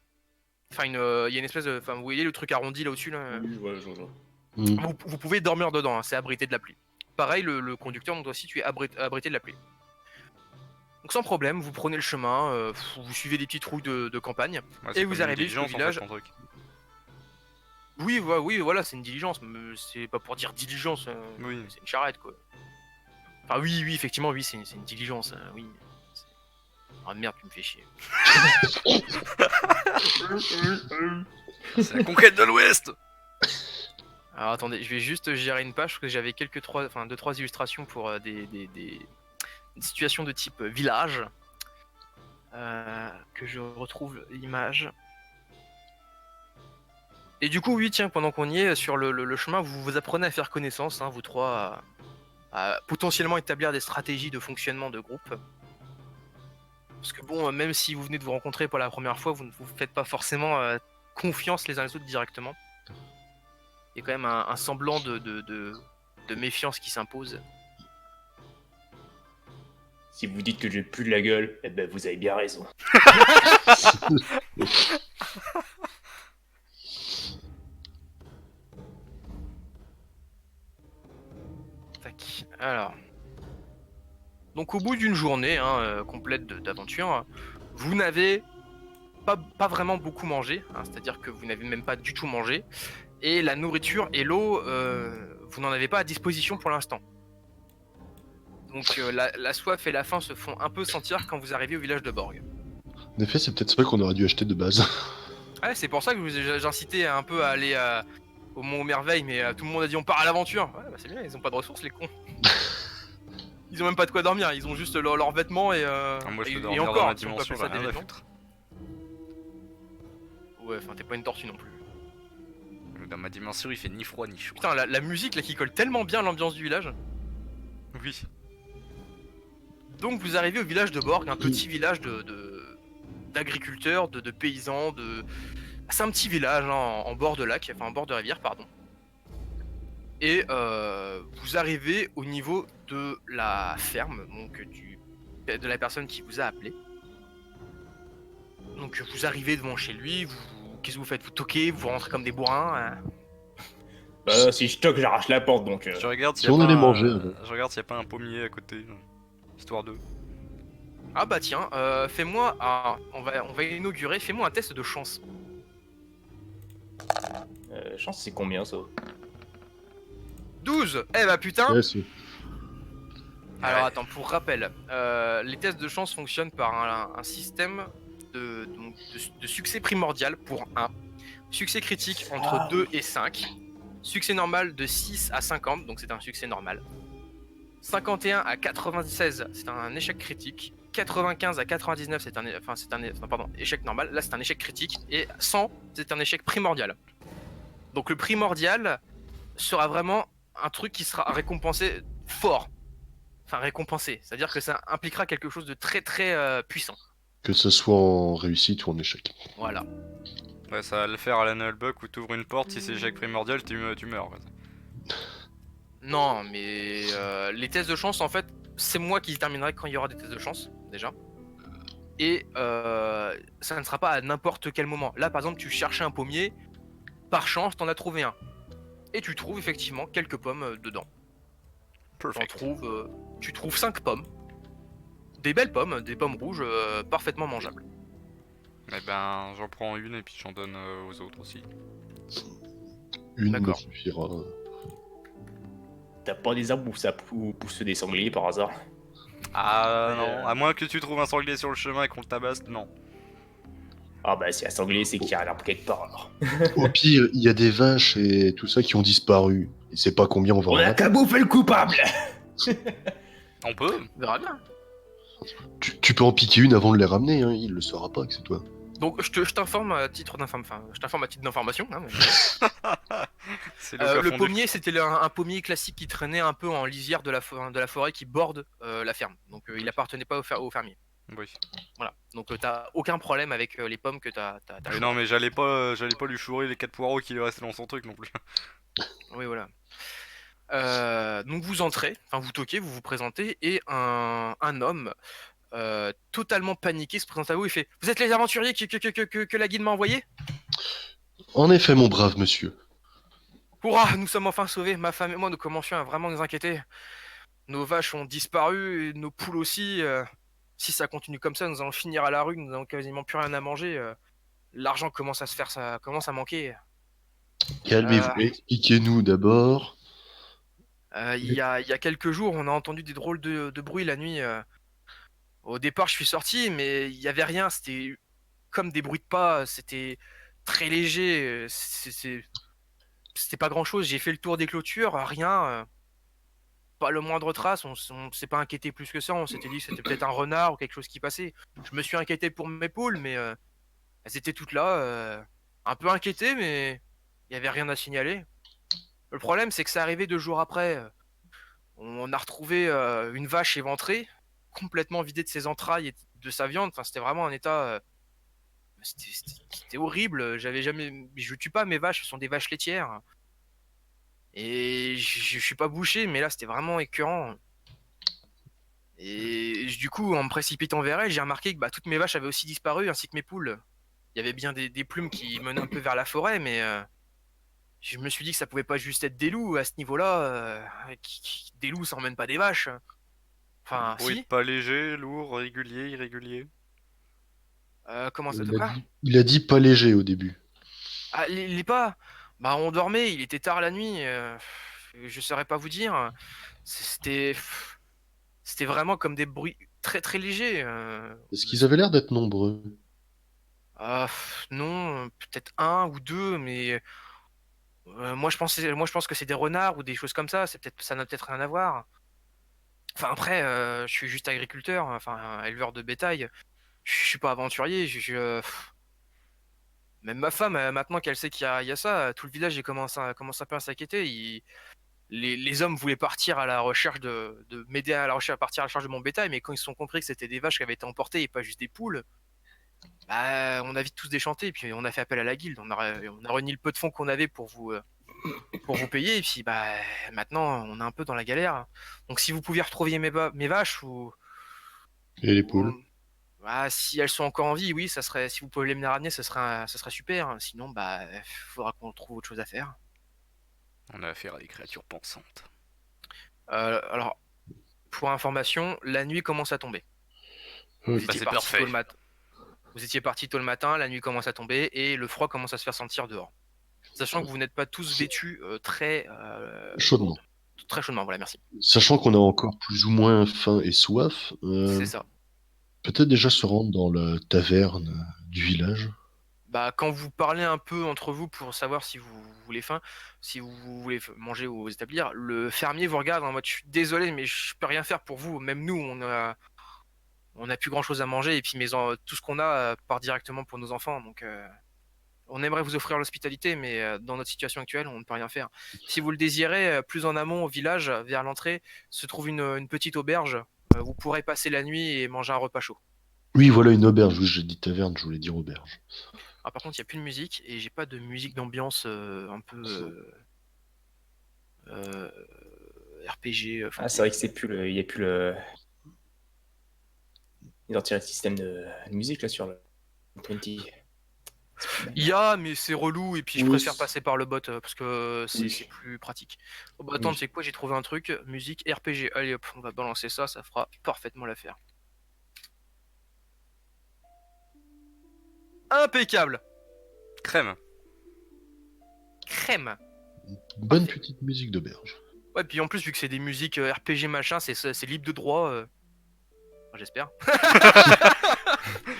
Enfin, il y a une espèce de... Enfin, vous voyez le truc arrondi là au-dessus là Oui, voilà, je vois. Vous pouvez dormir dedans, hein, c'est abrité de la pluie. Pareil, le conducteur doit aussi tu es abrité de la pluie. Donc sans problème, vous prenez le chemin, vous suivez des petites routes de campagne, Ouais, et vous arrivez jusqu'au village. Oui, voilà, c'est une diligence, mais c'est pas pour dire diligence, Oui. c'est une charrette quoi. Enfin oui, effectivement, oui, c'est une diligence, oui. Ah merde, tu me fais chier. C'est la conquête de l'Ouest. Alors attendez, je vais juste gérer une page parce que j'avais deux trois illustrations pour des situations de type village. Que je retrouve l'image. Et du coup, oui, tiens, pendant qu'on y est sur le chemin, vous apprenez à faire connaissance, hein, vous trois, à potentiellement établir des stratégies de fonctionnement de groupe. Parce que bon, même si vous venez de vous rencontrer pour la première fois, vous ne vous faites pas forcément confiance les uns les autres directement. Il y a quand même un semblant de méfiance qui s'impose. Si vous dites que je pue de la gueule, eh ben vous avez bien raison. Tac. Alors. Donc au bout d'une journée complète d'aventure, vous n'avez pas vraiment beaucoup mangé, hein, c'est-à-dire que vous n'avez même pas du tout mangé, et la nourriture et l'eau, vous n'en avez pas à disposition pour l'instant. Donc la soif et la faim se font un peu sentir quand vous arrivez au village de Borg. En effet, c'est peut-être ça qu'on aurait dû acheter de base. Ouais, c'est pour ça que j'incitais un peu à aller au Mont aux Merveilles, mais tout le monde a dit on part à l'aventure. Ouais, bah c'est bien, ils ont pas de ressources les cons. Ils ont même pas de quoi dormir, ils ont juste leurs vêtements et Moi je peux et dormir dans encore, ma si on peut dimension, appeler ça j'ai des rien à vêtements. foutre. Ouais, enfin t'es pas une tortue non plus. Dans ma dimension il fait ni froid ni chaud. Putain, la musique là qui colle tellement bien à l'ambiance du village. Oui. Donc vous arrivez au village de Borg, un petit village d'agriculteurs, de paysans, c'est un petit village hein, en bord de lac, enfin en bord de rivière, pardon. Et vous arrivez au niveau de la ferme, donc de la personne qui vous a appelé. Donc vous arrivez devant chez lui, qu'est-ce que vous faites? Vous toquez, vous rentrez comme des bourrins hein. Bah si je toque, j'arrache la porte donc. Je regarde Si s'il y a on pas allait un- manger, avant. je regarde s'il y a pas un pommier à côté, histoire de. Ah bah tiens, fais-moi on va inaugurer, fais-moi un test de chance. Chance c'est combien ça? 12. Eh bah putain. Ouais, c'est- Alors attends, pour rappel, les tests de chance fonctionnent par un système de succès primordial pour 1, succès critique entre 2 et 5, succès normal de 6 à 50, donc c'est un succès normal, 51 à 96, c'est un échec critique, 95 à 99, c'est échec normal, là c'est un échec critique, et 100, c'est un échec primordial. Donc le primordial sera vraiment un truc qui sera récompensé fort. Enfin récompensé, c'est-à-dire que ça impliquera quelque chose de très très puissant. Que ce soit en réussite ou en échec. Voilà. Ouais, ça va le faire à la Nullbuck où t'ouvres une porte, si c'est échec primordial, tu meurs. Non, mais les tests de chance, en fait, c'est moi qui déterminerai quand il y aura des tests de chance, déjà. Et ça ne sera pas à n'importe quel moment. Là, par exemple, tu cherchais un pommier, par chance, t'en as trouvé un. Et tu trouves effectivement quelques pommes dedans. Tu trouves 5 pommes. Des belles pommes, des pommes rouges parfaitement mangeables. Eh ben, j'en prends une et puis j'en donne aux autres aussi. Une me D'accord. suffira. T'as pas des arbres où poussent des sangliers par hasard? Ah non, à moins que tu trouves un sanglier sur le chemin et qu'on le tabasse, non. Ah bah si un sanglier c'est qu'il y a un arbre quelque part alors. Au pire, il y a des vaches et tout ça qui ont disparu. Et c'est pas combien on va en On a rater. qu'à bouffer le coupable. On peut. On verra bien. Tu peux en piquer une avant de les ramener, hein. Il le saura pas que c'est toi. Donc je t'informe à titre d'information. Hein, mais- C'est le plafond du- pommier, c'était un pommier classique qui traînait un peu en lisière de la forêt qui borde la ferme. Donc il appartenait pas au fermier. Oui. Voilà. Donc t'as aucun problème avec les pommes que t'as Mais chopées. non, mais j'allais pas lui chourer les 4 poireaux qui lui restaient dans son truc non plus. Oui, voilà. Donc vous entrez, enfin vous toquez, vous vous présentez, et un homme totalement paniqué se présente à vous et fait: Vous êtes les aventuriers que la guide m'a envoyé? En effet, mon brave monsieur. Hurrah, nous sommes enfin sauvés. Ma femme et moi, nous commencions à vraiment nous inquiéter. Nos vaches ont disparu, et nos poules aussi. Si ça continue comme ça, nous allons finir à la rue, nous n'avons quasiment plus rien à manger. L'argent commence ça commence à manquer. Calmez-vous. Expliquez-nous d'abord. Il y a quelques jours, on a entendu des drôles de bruits la nuit. Au départ, je suis sorti, mais il y avait rien. C'était comme des bruits de pas. C'était très léger. C'était pas grand-chose. J'ai fait le tour des clôtures, rien. Pas le moindre trace. On s'est pas inquiété plus que ça. On s'était dit que c'était peut-être un renard ou quelque chose qui passait. Je me suis inquiété pour mes poules, mais elles étaient toutes là. Un peu inquiétées, mais il y avait rien à signaler. Le problème, c'est que ça arrivait 2 jours après. On a retrouvé une vache éventrée, complètement vidée de ses entrailles et de sa viande. Enfin, c'était vraiment un état. C'était horrible. J'avais jamais. Je tue pas mes vaches, ce sont des vaches laitières. Et je suis pas bouché, mais là, c'était vraiment écœurant. Et du coup, en me précipitant vers elle, j'ai remarqué que toutes mes vaches avaient aussi disparu, ainsi que mes poules. Il y avait bien des plumes qui menaient un peu vers la forêt, mais je me suis dit que ça pouvait pas juste être des loups à ce niveau-là. Des loups, ça emmène pas des vaches. Enfin, Bruit de si. pas léger, lourd, régulier, irrégulier. Comment ça, de Il a quoi? dit, il a dit pas léger au début. Ah, les pas. On dormait, il était tard la nuit. Je saurais pas vous dire. C'était, c'était vraiment comme des bruits très très légers. Est-ce qu'ils avaient l'air d'être nombreux? Non, peut-être un ou deux, mais moi je pense que c'est des renards ou des choses comme ça. Ça n'a peut-être rien à voir. Enfin après, je suis juste agriculteur, enfin éleveur de bétail. Je suis pas aventurier. Même ma femme, maintenant qu'elle sait il y a ça, tout le village commence un peu à s'inquiéter. Les hommes voulaient partir à la recherche de m'aider à la recherche à partir à la recherche de mon bétail, mais quand ils se sont compris que c'était des vaches qui avaient été emportées et pas juste des poules, on a vite tous déchanté et puis on a fait appel à la guilde. On a réuni le peu de fonds qu'on avait pour vous payer et puis maintenant on est un peu dans la galère. Donc si vous pouviez retrouver mes vaches Et les ou- poules? si elles sont encore en vie, oui, ça serait. Si vous pouvez les mener ramener, ça serait super. Sinon, faudra qu'on trouve autre chose à faire. On a affaire à des créatures pensantes. Alors, pour information, la nuit commence à tomber. Vous Ok. étiez C'est parti tôt parfait. le matin. Vous étiez parti tôt le matin, la nuit commence à tomber et le froid commence à se faire sentir dehors. Sachant que vous n'êtes pas tous vêtus Chaudement. très chaudement. Voilà, merci. Sachant qu'on a encore plus ou moins faim et soif, C'est ça. peut-être déjà se rendre dans la taverne du village. Quand vous parlez un peu entre vous pour savoir si vous voulez faim, si vous voulez manger ou vous établir, le fermier vous regarde en mode je suis désolé mais je peux rien faire pour vous. Même nous on a plus grand chose à manger et puis tout ce qu'on a part directement pour nos enfants. Donc on aimerait vous offrir l'hospitalité mais dans notre situation actuelle on ne peut rien faire. Si vous le désirez, plus en amont au village, vers l'entrée, se trouve une petite auberge. Vous pourrez passer la nuit et manger un repas chaud. Oui, voilà une auberge. Oui, j'ai dit taverne, je voulais dire auberge. Ah, par contre, il n'y a plus de musique et j'ai pas de musique d'ambiance un peu euh, RPG. Ah, c'est vrai que c'est plus il y a plus le. Ils ont retiré le système de musique là sur le 20. Il y a, mais c'est relou et puis je Oui. préfère passer par le bot parce que Oui. c'est plus pratique. Oh, attends, Oui. tu sais quoi, j'ai trouvé un truc, musique RPG. Allez hop, on va balancer ça, ça fera parfaitement l'affaire. Impeccable. Crème. Crème. Bonne petite musique d'auberge. Ouais, puis en plus, vu que c'est des musiques RPG machin, c'est libre de droit. J'espère.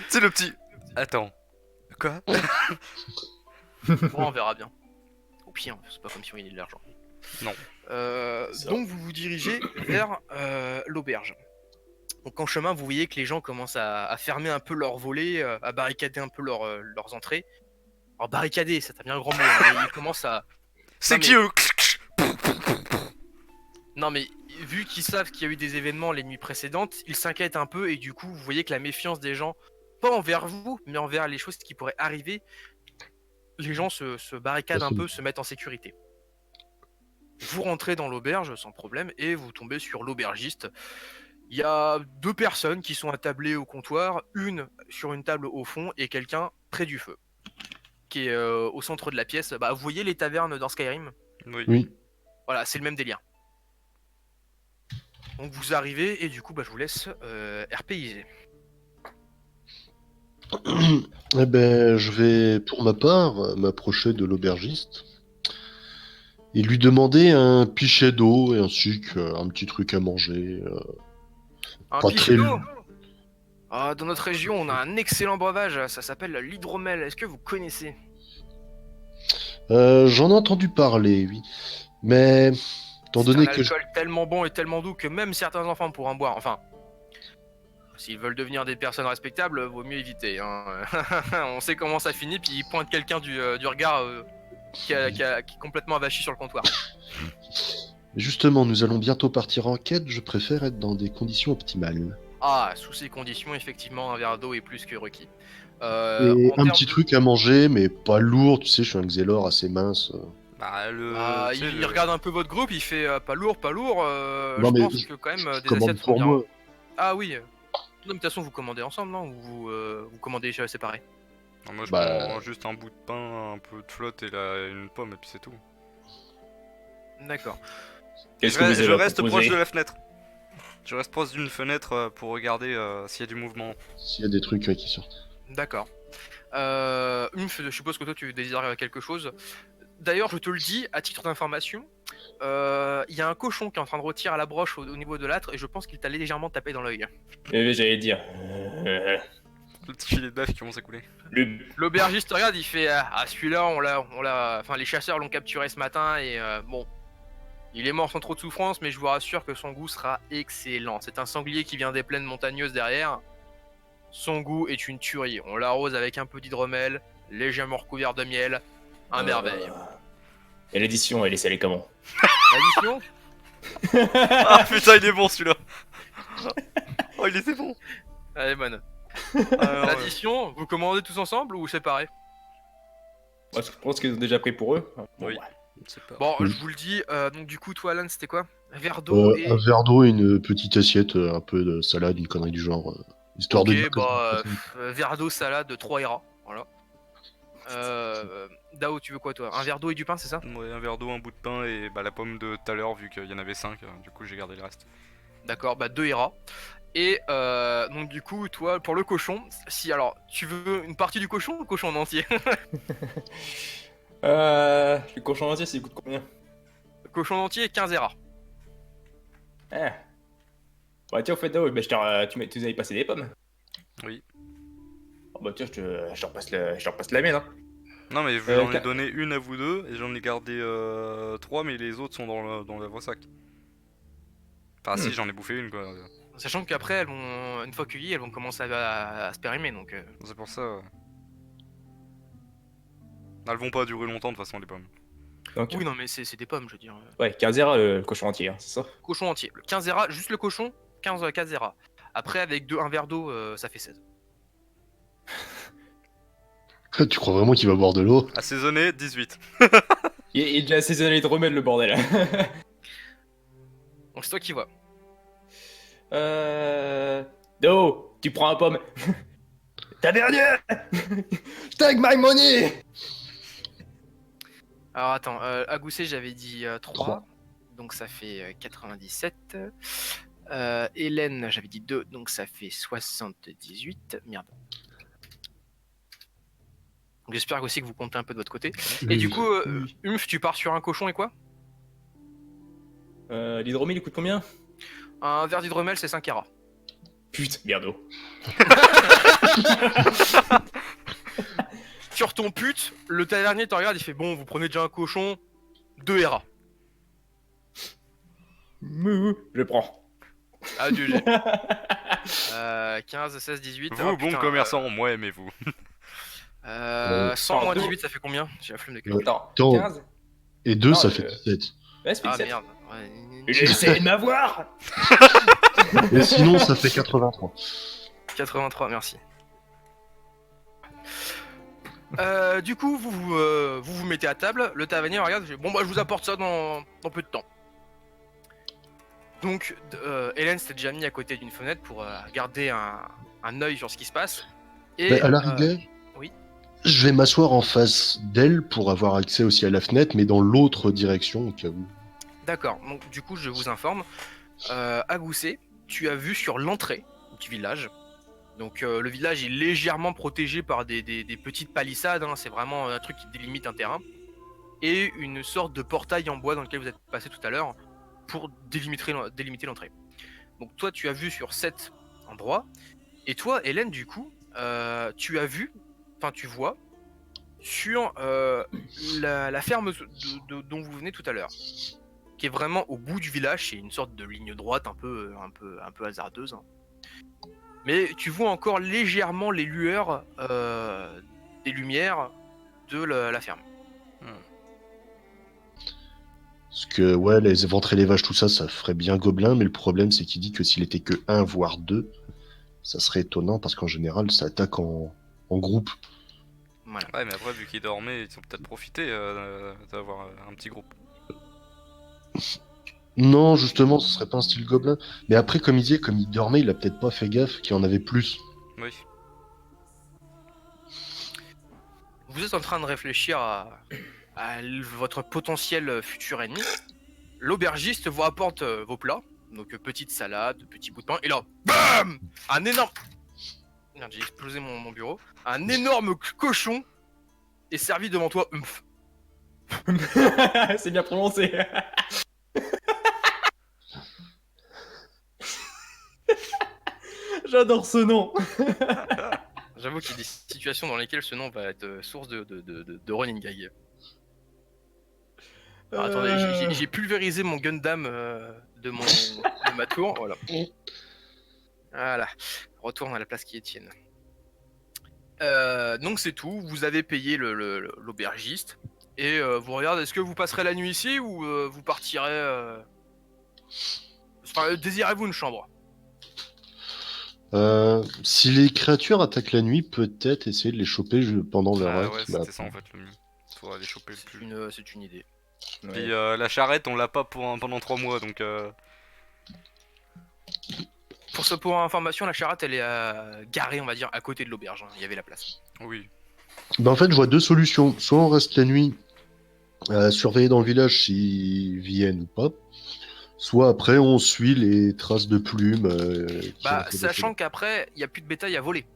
C'est le petit. Attends. Quoi? Bon, on verra bien. Au pire, c'est pas comme si on gagnait de l'argent. Non. Donc vous vous dirigez vers l'auberge. Donc en chemin, vous voyez que les gens commencent à fermer un peu leurs volets, à barricader un peu leurs entrées. Alors barricader, ça t'a bien un grand mot, hein, mais ils commencent à... C'est Non, qui eux? Non mais vu qu'ils savent qu'il y a eu des événements les nuits précédentes, ils s'inquiètent un peu et du coup vous voyez que la méfiance des gens, pas envers vous, mais envers les choses qui pourraient arriver, les gens se barricadent un peu, se mettent en sécurité. Vous rentrez dans l'auberge sans problème et vous tombez sur l'aubergiste. Il y a 2 personnes qui sont attablées au comptoir, une sur une table au fond et quelqu'un près du feu, qui est au centre de la pièce. Vous voyez les tavernes dans Skyrim? Oui. Oui. Voilà, c'est le même délire. Donc vous arrivez et du coup je vous laisse RPiser. Eh ben, je vais, pour ma part, m'approcher de l'aubergiste et lui demander un pichet d'eau et ainsi qu'un petit truc à manger. Un Pas pichet très d'eau. Dans notre région, on a un excellent breuvage, ça s'appelle l'hydromel. Est-ce que vous connaissez? J'en ai entendu parler, oui. Mais, étant C'est un donné que alcool tellement bon et tellement doux que même certains enfants pourront en boire. Enfin, s'ils veulent devenir des personnes respectables, vaut mieux éviter. Hein. On sait comment ça finit, puis il pointe quelqu'un du regard qui est complètement avachi sur le comptoir. Justement, nous allons bientôt partir en quête, je préfère être dans des conditions optimales. Sous ces conditions, effectivement, un verre d'eau est plus que requis. Et En un termes petit de- truc à manger, mais pas lourd, tu sais, je suis un Xelor assez mince. Bah, tu sais, il regarde un peu votre groupe, il fait pas lourd, pas lourd. Non, Je mais pense je- que quand même Je des commande assiettes sont pour bien. moi. Ah oui. Non, mais de toute façon, vous commandez ensemble, non? Ou vous commandez séparés? non, moi je Bah, prends juste un bout de pain, un peu de flotte et une pomme et puis c'est tout. D'accord. Qu'est-ce que vous Je avez à reste proche proposer? de la fenêtre. Je reste proche d'une fenêtre pour regarder s'il y a du mouvement. s'il y a des trucs qui sortent. D'accord. Je suppose que toi tu désires quelque chose. D'ailleurs, je te le dis, à titre d'information, il y a un cochon qui est en train de rôtir à la broche au niveau de l'âtre et je pense qu'il t'a légèrement tapé dans l'œil. J'allais dire. Le petit filet de bœuf qui commence à couler. L'aubergiste te regarde, il fait celui-là, enfin les chasseurs l'ont capturé ce matin et bon, il est mort sans trop de souffrance, mais je vous rassure que son goût sera excellent. C'est un sanglier qui vient des plaines montagneuses derrière. Son goût est une tuerie. On l'arrose avec un peu d'hydromel, légèrement recouvert de miel. Un merveille. Et l'édition, elle est salée comment? L'addition? Ah putain, il est bon celui-là. Oh, il était bon. Elle est bonne. Alors, L'addition, vous commandez tous ensemble ou séparés? Moi, je pense qu'ils ont déjà pris pour eux. Oui. ouais. c'est pas. Bon, Oui. je vous le dis, donc du coup, toi Alan, c'était quoi? Un verre d'eau et... Un verre d'eau et une petite assiette, un peu de salade, une connerie du genre. Histoire de Ok, dire que verre d'eau, salade, 3 Ira, voilà. Dao, tu veux quoi toi? Un verre d'eau et du pain, c'est ça? Ouais, un verre d'eau, un bout de pain et bah, la pomme de tout à l'heure vu qu'il y en avait 5, du coup j'ai gardé le reste. D'accord, 2 Ira. Et donc du coup, toi, pour le cochon, si alors, tu veux une partie du cochon ou le cochon en entier? Le cochon entier, ça coûte combien? Le cochon entier, 15 Ira. Ah. Ouais, tiens, au fait, tu nous avais passé des pommes. Oui. Oh, bah tiens, je te repasse la mienne. Hein. Non mais j'en ai ca- donné une à vous deux et j'en ai gardé 3 mais les autres sont dans le sac. Enfin si, j'en ai bouffé une quoi. Sachant qu'après, elles vont, une fois cueillies, elles vont commencer à se périmer, donc... C'est pour ça. Elles vont pas durer longtemps de toute façon les pommes. Donc, Oui, non, mais c'est des pommes, je veux dire. ouais, 15 Zera, le cochon entier, hein, c'est ça? Cochon entier. Le 15 Zera, juste le cochon, 4 Zera. Après, avec un verre d'eau, ça fait 16. tu crois vraiment qu'il va boire de l'eau? Assaisonné, 18. Il est déjà assaisonné de remède, le bordel. Donc c'est toi qui vois. Do, tu prends un pomme. T'as dernier. Take my money. Alors attends, à gousset j'avais dit 3, Trois. donc ça fait 97. Hélène j'avais dit 2, donc ça fait 78. Merde. Donc j'espère aussi que vous comptez un peu de votre côté. Et du coup, Umf, tu pars sur un cochon et quoi? L'hydromel, il coûte combien? Un verre d'hydromel c'est 5 Hera. Putain, merde. Sur ton pute, le tavernier te regarde, il fait bon, vous prenez déjà un cochon, 2 Hera. Mouh, je prends. Adieu, j'ai. 15, 16, 18. Vous, bon commerçant, moi aimez-vous. 100 moins deux. 18, ça fait combien? J'ai la flemme de calculer. Attends, Attends. 15. Et 2, Non, ça fait 17. Ouais, ça fait Ah 17. merde. Ouais. J'ai essayé de m'avoir. Et sinon, ça fait 83. 83, merci. Du coup, vous mettez à table, le tavernier regarde, fait, bon bah je vous apporte ça dans peu de temps. Donc Hélène s'était déjà mis à côté d'une fenêtre pour garder un œil sur ce qui se passe. Et Mais à la rigueur, oui. je vais m'asseoir en face d'elle pour avoir accès aussi à la fenêtre, mais dans l'autre direction au cas où. D'accord, donc du coup je vous informe. À Gousset, tu as vu sur l'entrée du village. Donc le village est légèrement protégé par des petites palissades, hein, c'est vraiment un truc qui délimite un terrain. Et une sorte de portail en bois dans lequel vous êtes passé tout à l'heure pour délimiter l'entrée. Donc toi tu as vu sur cet endroit, Et toi, Hélène, du coup, tu as vu, enfin tu vois, sur la ferme dont vous venez tout à l'heure, qui est vraiment au bout du village, c'est une sorte de ligne droite un peu hasardeuse. Hein. Mais tu vois encore légèrement les lueurs des lumières de la ferme. Parce que, ouais, les éventrer les vaches, tout ça, ça ferait bien gobelin, mais le problème, c'est qu'il dit que s'il était que un, voire deux, ça serait étonnant, parce qu'en général, ça attaque en groupe. Voilà. Ouais, mais après, vu qu'ils dormaient, ils ont peut-être profité d'avoir un petit groupe. Non, justement, ce serait pas un style gobelin. Mais après, comme il disait, comme il dormait, il a peut-être pas fait gaffe qu'il y en avait plus. Oui. Vous êtes en train de réfléchir à votre potentiel futur ennemi. L'aubergiste vous apporte vos plats, donc petite salade, petit bout de pain, et là, BAM un énorme... Merde, j'ai explosé mon bureau. Un énorme cochon est servi devant toi. Humph. C'est bien prononcé. J'adore ce nom. J'avoue qu'il y a des situations dans lesquelles ce nom va être source de running gag. Alors, attendez, j'ai pulvérisé mon Gundam de ma tour, voilà. Voilà, retourne à la place qui est tienne. Donc c'est tout, vous avez payé l'aubergiste, et vous regardez, est-ce que vous passerez la nuit ici, ou vous partirez... Enfin, désirez-vous une chambre? Si les créatures attaquent la nuit, peut-être essayer de les choper pendant leur Ah acte. ouais, mais c'était ça en fait le mieux. Faudra les choper le plus. C'est une idée. Ouais. Puis la charrette, on l'a pas pendant 3 mois, donc Pour information, la charrette, elle est garée, on va dire, à côté de l'auberge. Hein. Il y avait la place. oui. Ben, en fait, je vois deux solutions. Soit on reste la nuit à surveiller dans le village s'ils viennent ou pas. Soit après, on suit les traces de plumes. Qui ont Bah, fait des sachant qu'après, il n'y a plus de bétail à voler.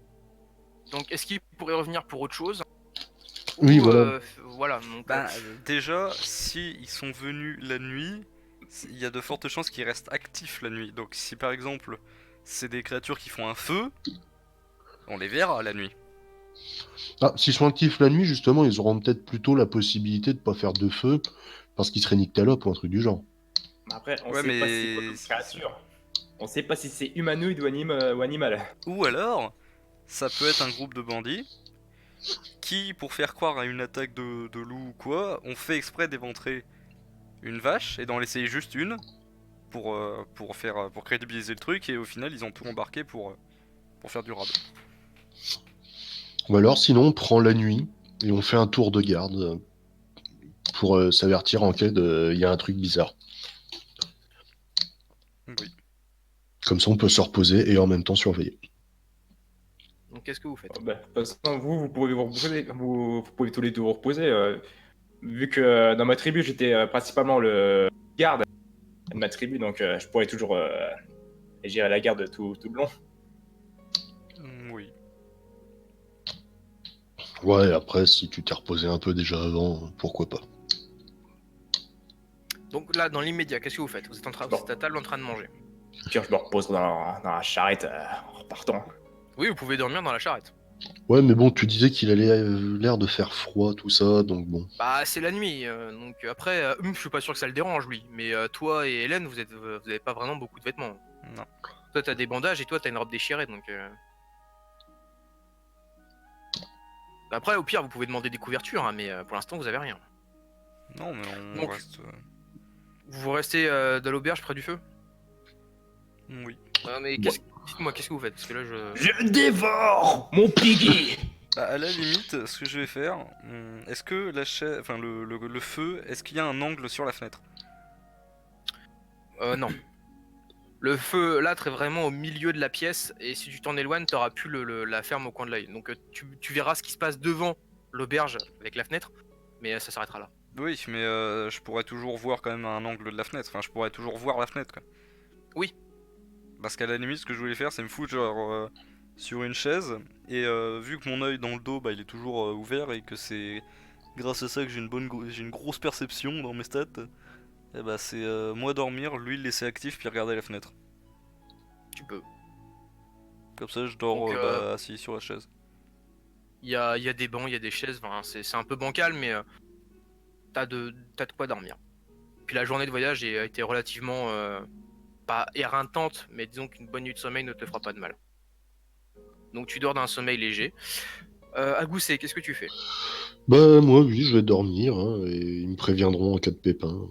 Donc, est-ce qu'ils pourraient revenir pour autre chose? Oui, Ou, voilà. voilà. Donc, Bah, déjà, si ils sont venus la nuit, il y a de fortes chances qu'ils restent actifs la nuit. Donc si par exemple, c'est des créatures qui font un feu, on les verra la nuit. Ah, s'ils sont actifs la nuit, justement, ils auront peut-être plutôt la possibilité de pas faire de feu parce qu'ils seraient nyctalopes ou un truc du genre. Après, on Ouais, sait pas mais si c'est quoi comme créature. On sait pas si c'est humanoïde ou animal. Ou alors, ça peut être un groupe de bandits qui, pour faire croire à une attaque de loup ou quoi, ont fait exprès d'éventrer une vache et d'en laisser juste une pour crédibiliser le truc, et au final ils ont tout embarqué pour faire du raid. Ou alors, sinon, on prend la nuit et on fait un tour de garde pour s'avertir en cas de il y a un truc bizarre. Oui. Comme ça, on peut se reposer et en même temps surveiller. donc qu'est-ce que vous faites? Bah, de toute façon, vous pouvez vous reposer. Vous pouvez tous les deux vous reposer. Vu que dans ma tribu, j'étais principalement le garde de ma tribu, donc je pourrais toujours gérer la garde tout le long. Oui. Ouais, après, si tu t'es reposé un peu déjà avant, pourquoi pas. Donc là, dans l'immédiat, qu'est-ce que vous faites? Vous êtes à table en train de manger. Puis je me repose dans la charrette en repartant. Oui, vous pouvez dormir dans la charrette. Ouais, mais bon, tu disais qu'il allait l'air de faire froid, tout ça, donc bon. Bah, c'est la nuit, donc après, je suis pas sûr que ça le dérange, lui. Mais toi et Hélène, vous avez pas vraiment beaucoup de vêtements. Non. Toi, t'as des bandages, et toi, t'as une robe déchirée, donc... Après, au pire, vous pouvez demander des couvertures, hein, mais pour l'instant, vous avez rien. Non, mais on Donc, reste. Vous restez dans l'auberge près du feu? Oui. Mais dites-moi, qu'est-ce que vous faites? Parce que là, Je dévore mon piggy. Bah, à la limite, ce que je vais faire, est-ce que enfin le feu, est-ce qu'il y a un angle sur la fenêtre? non. Le feu, l'âtre est vraiment au milieu de la pièce, et si tu t'en éloignes, t'auras plus la ferme au coin de l'œil. Donc tu verras ce qui se passe devant l'auberge avec la fenêtre, mais ça s'arrêtera là. Oui, mais je pourrais toujours voir quand même un angle de la fenêtre. Enfin, je pourrais toujours voir la fenêtre, quoi. Oui. Parce qu'à la limite, ce que je voulais faire, c'est me foutre genre sur une chaise, et vu que mon œil dans le dos, bah, il est toujours ouvert, et que c'est grâce à ça que j'ai une grosse perception dans mes stats, et bah c'est moi dormir, lui le laisser actif, puis regarder la fenêtre. Tu peux. Comme ça, je dors Donc, assis sur la chaise. il y a des bancs, il y a des chaises, enfin, c'est un peu bancal, mais t'as de quoi dormir. Puis la journée de voyage a été relativement, pas éreintante, mais disons qu'une bonne nuit de sommeil ne te fera pas de mal. Donc tu dors d'un sommeil léger. À Gousset, qu'est-ce que tu fais? Bah, moi, oui, je vais dormir, hein, et ils me préviendront en cas de pépin.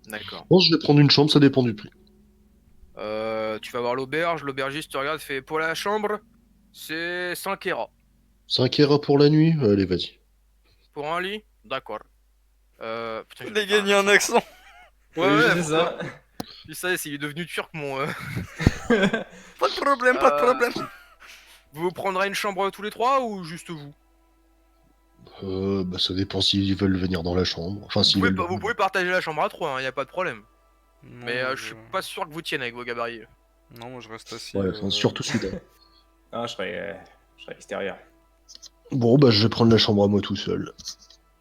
D'accord. Bon, je vais prendre une chambre, ça dépend du prix. Tu vas voir l'auberge, l'aubergiste te regarde, fait pour la chambre, c'est 5 ERA. 5 ERA pour la nuit? Allez, vas-y. Pour un lit? D'accord. Putain, je vais Les faire un gagner un accent. accent. Ouais, Oui, ouais, c'est ça. ça, c'est devenu turc, mon. Pas de problème, pas de problème. Vous vous prendrez une chambre tous les trois ou juste vous? Bah, ça dépend s'ils veulent venir dans la chambre. Enfin, Vous s'ils pouvez, veulent vous dormir. pouvez partager la chambre à trois, y a pas de problème. Non, Mais moi, je suis pas sûr que vous tienne avec vos gabarits. non, moi je reste assis. Ouais, enfin, surtout celui-là. Ah, je serais à l'extérieur. Bon, bah, je vais prendre la chambre à moi tout seul.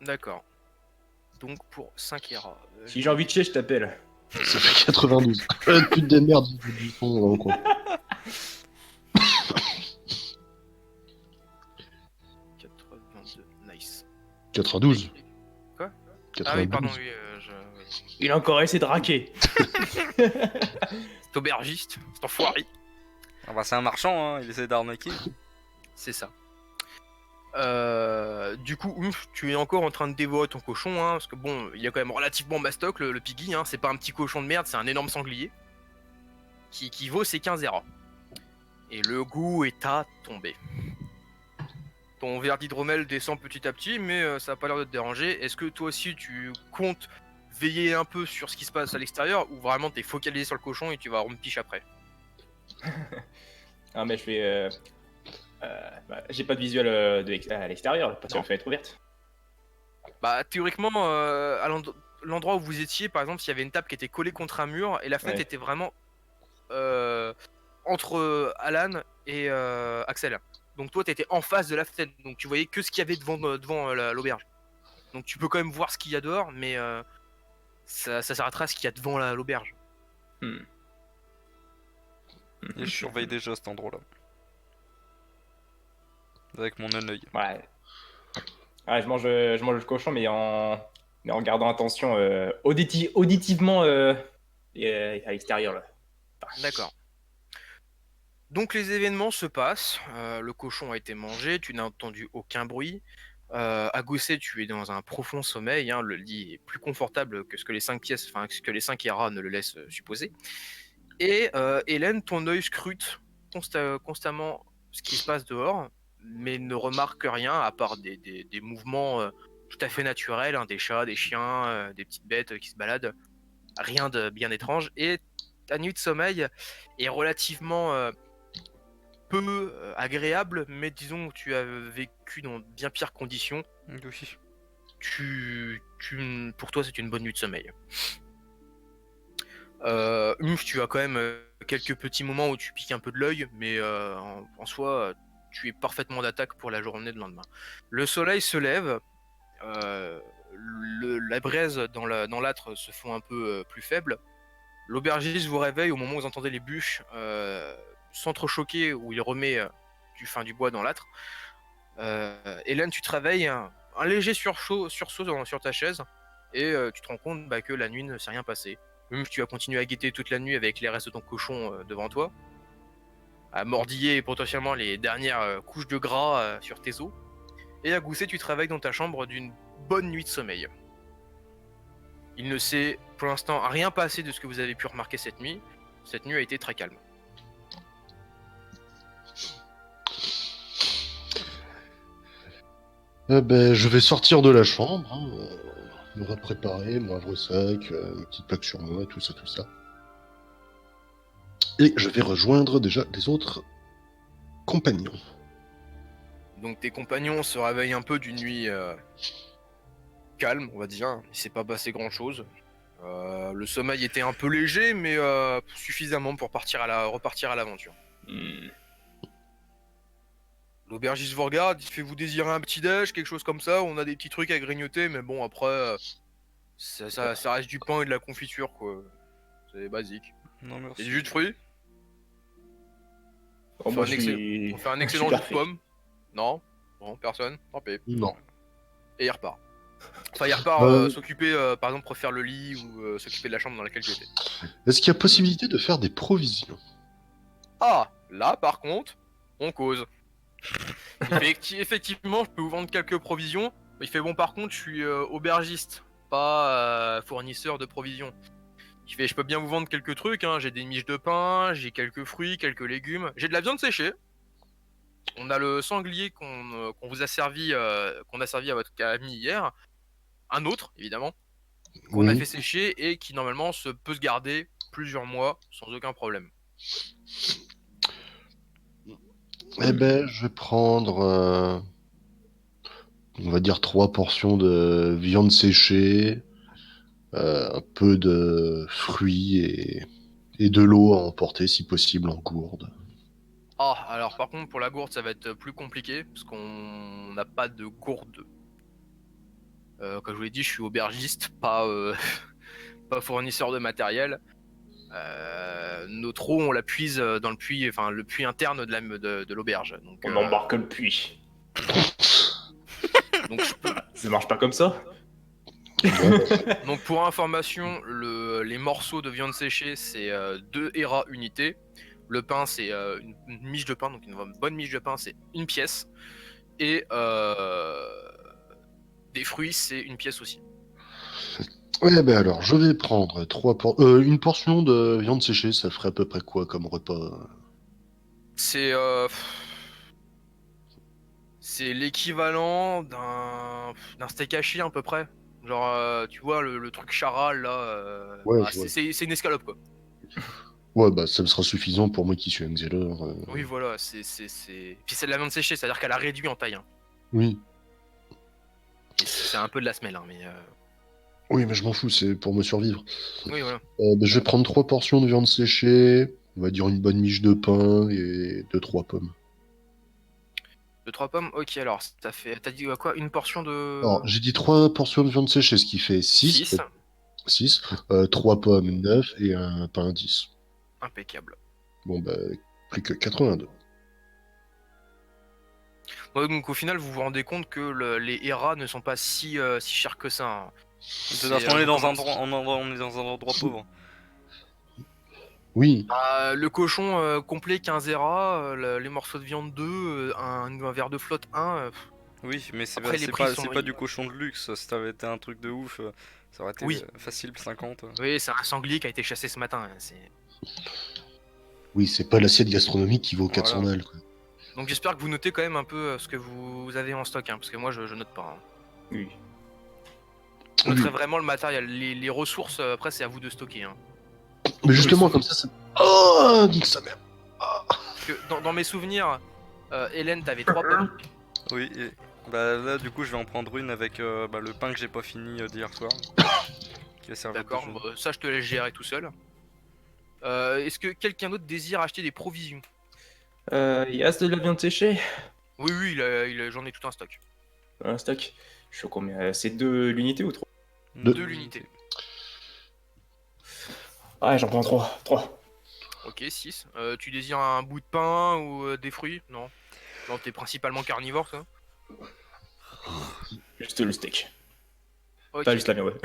D'accord. Donc pour 5 ERA. Si j'ai envie de chier, je t'appelle. Ça fait 92. Tu te démerdes du son dans le coin. 82, nice. 92. Quoi? 92. Ah oui, pardon, oui, Il a encore essayé de raquer. C'est aubergiste, c'est enfoiré. Ah bah c'est un marchand, hein, il essaie d'arnaquer. C'est ça. Du coup, tu es encore en train de dévorer ton cochon, hein, parce que bon, il est quand même relativement mastoc, le piggy, hein, c'est pas un petit cochon de merde, c'est un énorme sanglier qui vaut ses 15 ERA. Et le goût est à tomber. Ton verre d'hydromel descend petit à petit, mais ça a pas l'air de te déranger. Est-ce que toi aussi tu comptes veiller un peu sur ce qui se passe à l'extérieur, ou vraiment t'es focalisé sur le cochon et tu vas rompiche après? Ah, mais je fais. Bah, j'ai pas de visuel à l'extérieur, pas sur Non. la fenêtre ouverte. Bah théoriquement, à l'endroit où vous étiez, par exemple, s'il y avait une table qui était collée contre un mur et la fenêtre Ouais. était vraiment entre Alan et Axel. Donc toi t'étais en face de la fenêtre, donc tu voyais que ce qu'il y avait devant l'auberge. Donc tu peux quand même voir ce qu'il y a dehors, mais ça s'arrêtera à ce qu'il y a devant l'auberge. Hmm. Et je surveille déjà cet endroit-là. Avec mon œil. Ouais. Ouais, je mange le cochon, mais en gardant attention auditivement à l'extérieur, là. D'accord. Donc les événements se passent, le cochon a été mangé, tu n'as entendu aucun bruit. À Gousset, tu es dans un profond sommeil, hein, le lit est plus confortable que ce que les 5 pièces, enfin ce que les 5 ERA ne le laissent supposer. Et Hélène, ton œil scrute constamment ce qui se passe dehors, mais ne remarque rien à part des mouvements tout à fait naturels, hein, des chats, des chiens, des petites bêtes qui se baladent. Rien de bien étrange. Et ta nuit de sommeil est relativement peu agréable, mais disons que tu as vécu dans bien pires conditions. Oui. Pour toi, c'est une bonne nuit de sommeil. Tu as quand même quelques petits moments où tu piques un peu de l'œil, mais en soi, tu es parfaitement d'attaque pour la journée de lendemain. Le soleil se lève, la braise dans l'âtre se font un peu plus faible. L'aubergiste vous réveille au moment où vous entendez les bûches s'entrechoquer, où il remet du bois dans l'âtre. Hélène, tu te réveilles, un léger sursaut sur ta chaise, et tu te rends compte que la nuit ne s'est rien passé. Tu vas continuer à guetter toute la nuit avec les restes de ton cochon devant toi, à mordiller potentiellement les dernières couches de gras sur tes os. Et à Gousset, tu te réveilles dans ta chambre d'une bonne nuit de sommeil. Il ne s'est pour l'instant rien passé de ce que vous avez pu remarquer cette nuit. Cette nuit a été très calme. Ben, je vais sortir de la chambre, hein, me préparer, mon havre-sac, une petite plaque sur moi, tout ça, tout ça. Et je vais rejoindre déjà les autres compagnons. Donc tes compagnons se réveillent un peu d'une nuit calme, on va dire. Il s'est pas passé grand chose. Le sommeil était un peu léger, mais suffisamment pour repartir à l'aventure. Hmm. L'aubergiste vous regarde, il fait vous désirer un petit déj, quelque chose comme ça. On a des petits trucs à grignoter, mais bon après, ça reste du pain et de la confiture quoi. C'est basique. Non Et merci. du jus de fruits? Oh, moi, je suis... On fait un je suis excellent jus de parfait. pomme. Non? Bon, personne? Tant pis. Non. Et il repart. Enfin, il repart s'occuper, par exemple, refaire le lit ou s'occuper de la chambre dans laquelle tu étais. Est-ce qu'il y a possibilité de faire des provisions? Ah, là, par contre, on cause. Effectivement, je peux vous vendre quelques provisions. Il fait bon, par contre, je suis aubergiste, pas fournisseur de provisions. Il fait, je peux bien vous vendre quelques trucs, hein. J'ai des miches de pain, j'ai quelques fruits, quelques légumes. J'ai de la viande séchée. On a le sanglier qu'on vous a servi, qu'on a servi à votre ami hier. Un autre, évidemment, qu'on a Oui. fait sécher et qui normalement peut se garder plusieurs mois sans aucun problème. Eh ben, je vais prendre, on va dire 3 portions de viande séchée, un peu de fruits et de l'eau à emporter si possible en gourde. Ah, alors par contre, pour la gourde, ça va être plus compliqué parce qu'on n'a pas de gourde. Comme je vous l'ai dit, je suis aubergiste, pas, pas fournisseur de matériel. Notre eau, on la puise dans le puits, enfin le puits interne de l'auberge. Donc, On embarque le puits. donc, Ça marche pas comme ça? donc pour information, les morceaux de viande séchée, c'est 2 ERA unités. Le pain, c'est une miche de pain, donc une bonne miche de pain, c'est une pièce. Et des fruits, c'est une pièce aussi. Ouais, ben alors, je vais prendre une portion de viande séchée, ça ferait à peu près quoi comme repas? C'est l'équivalent d'un steak haché à peu près. Genre, tu vois, le truc charal là, Ouais, bah, je vois. c'est une escalope quoi. Ouais, bah ça me sera suffisant pour moi qui suis un Xeller. Oui, voilà, Puis c'est de la viande séchée, c'est-à-dire qu'elle a réduit en taille. Hein. Oui. Et c'est un peu de la semelle, hein, mais. Oui, mais je m'en fous, c'est pour me survivre. Oui, voilà. Je vais prendre 3 portions de viande séchée, on va dire une bonne miche de pain et 2-3 pommes. 2-3 pommes, ok, alors, ça fait. T'as dit quoi? Une portion de. Alors, j'ai dit 3 portions de viande séchée, ce qui fait 6. 6. 6, 3 pommes 9 et un pain 10. Impeccable. Bon, bah, plus que 82. Ouais, donc au final, vous vous rendez compte que les ERA ne sont pas si chers que ça. Hein. C'est parce qu'on est dans un on est dans un endroit pauvre. Oui, Le cochon complet 15 ERA, les morceaux de viande 2, un verre de flotte 1. Oui, mais Après, les prix sont. c'est pas du cochon de luxe. Si ça avait été un truc de ouf, ça aurait été Oui. facile 50. Oui, c'est un sanglier qui a été chassé ce matin. Hein, oui, c'est pas l'assiette gastronomique qui vaut 400 Voilà. balles, quoi. Donc j'espère que vous notez quand même un peu ce que vous avez en stock, hein, parce que moi je note pas. Hein. Oui. Je noterai vraiment le matériel. Les ressources, après, c'est à vous de stocker. Hein. Mais justement, comme ça... Oh, nique sa mère. Parce que dans mes souvenirs, Hélène, t'avais 3 pommes. Oui, et bah là du coup je vais en prendre une avec le pain que j'ai pas fini d'hier soir. Qui va servir de D'accord, déjeuner. bon, ça je te laisse gérer tout seul. Est-ce que quelqu'un d'autre désire acheter des provisions? Il y a de la viande séchée? Oui, oui, j'en ai tout un stock. Un stock. Je suis combien? C'est 2 l'unité ou 3? Deux. 2 l'unité. Ah, j'en prends 3. 3. Ok, 6. Tu désires un bout de pain ou des fruits? Non. Non, t'es principalement carnivore, toi. Juste le steak. Ok. Pas juste la viande.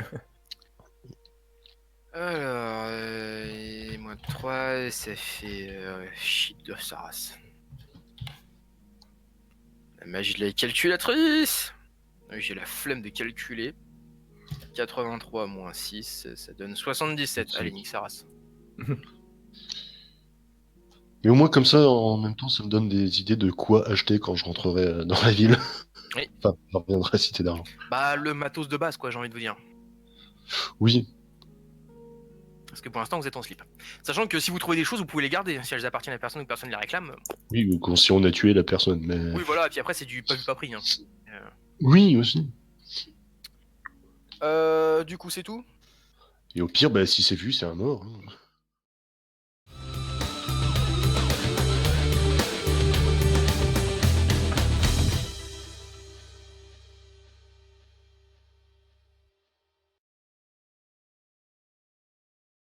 Alors, et moins 3, ça fait shit de sa race. La magie de la calculatrice. Oui, j'ai la flemme de calculer. 83 moins 6, ça donne 77. Allez, nique sa race. Et au moins, comme ça, en même temps, ça me donne des idées de quoi acheter quand je rentrerai dans la ville. Oui. Enfin, je reviendrai à Cité d'Argent. Bah, le matos de base, quoi, j'ai envie de vous dire. Oui, Parce que pour l'instant, vous êtes en slip. Sachant que si vous trouvez des choses, vous pouvez les garder. Si elles appartiennent à personne ou que personne les réclame. oui, ou si on a tué la personne, mais... Oui, voilà, et puis après, c'est du pas vu, pas pris. Hein. Oui, aussi. Du coup, c'est tout. Et au pire, bah, si c'est vu, c'est un mort. Hein.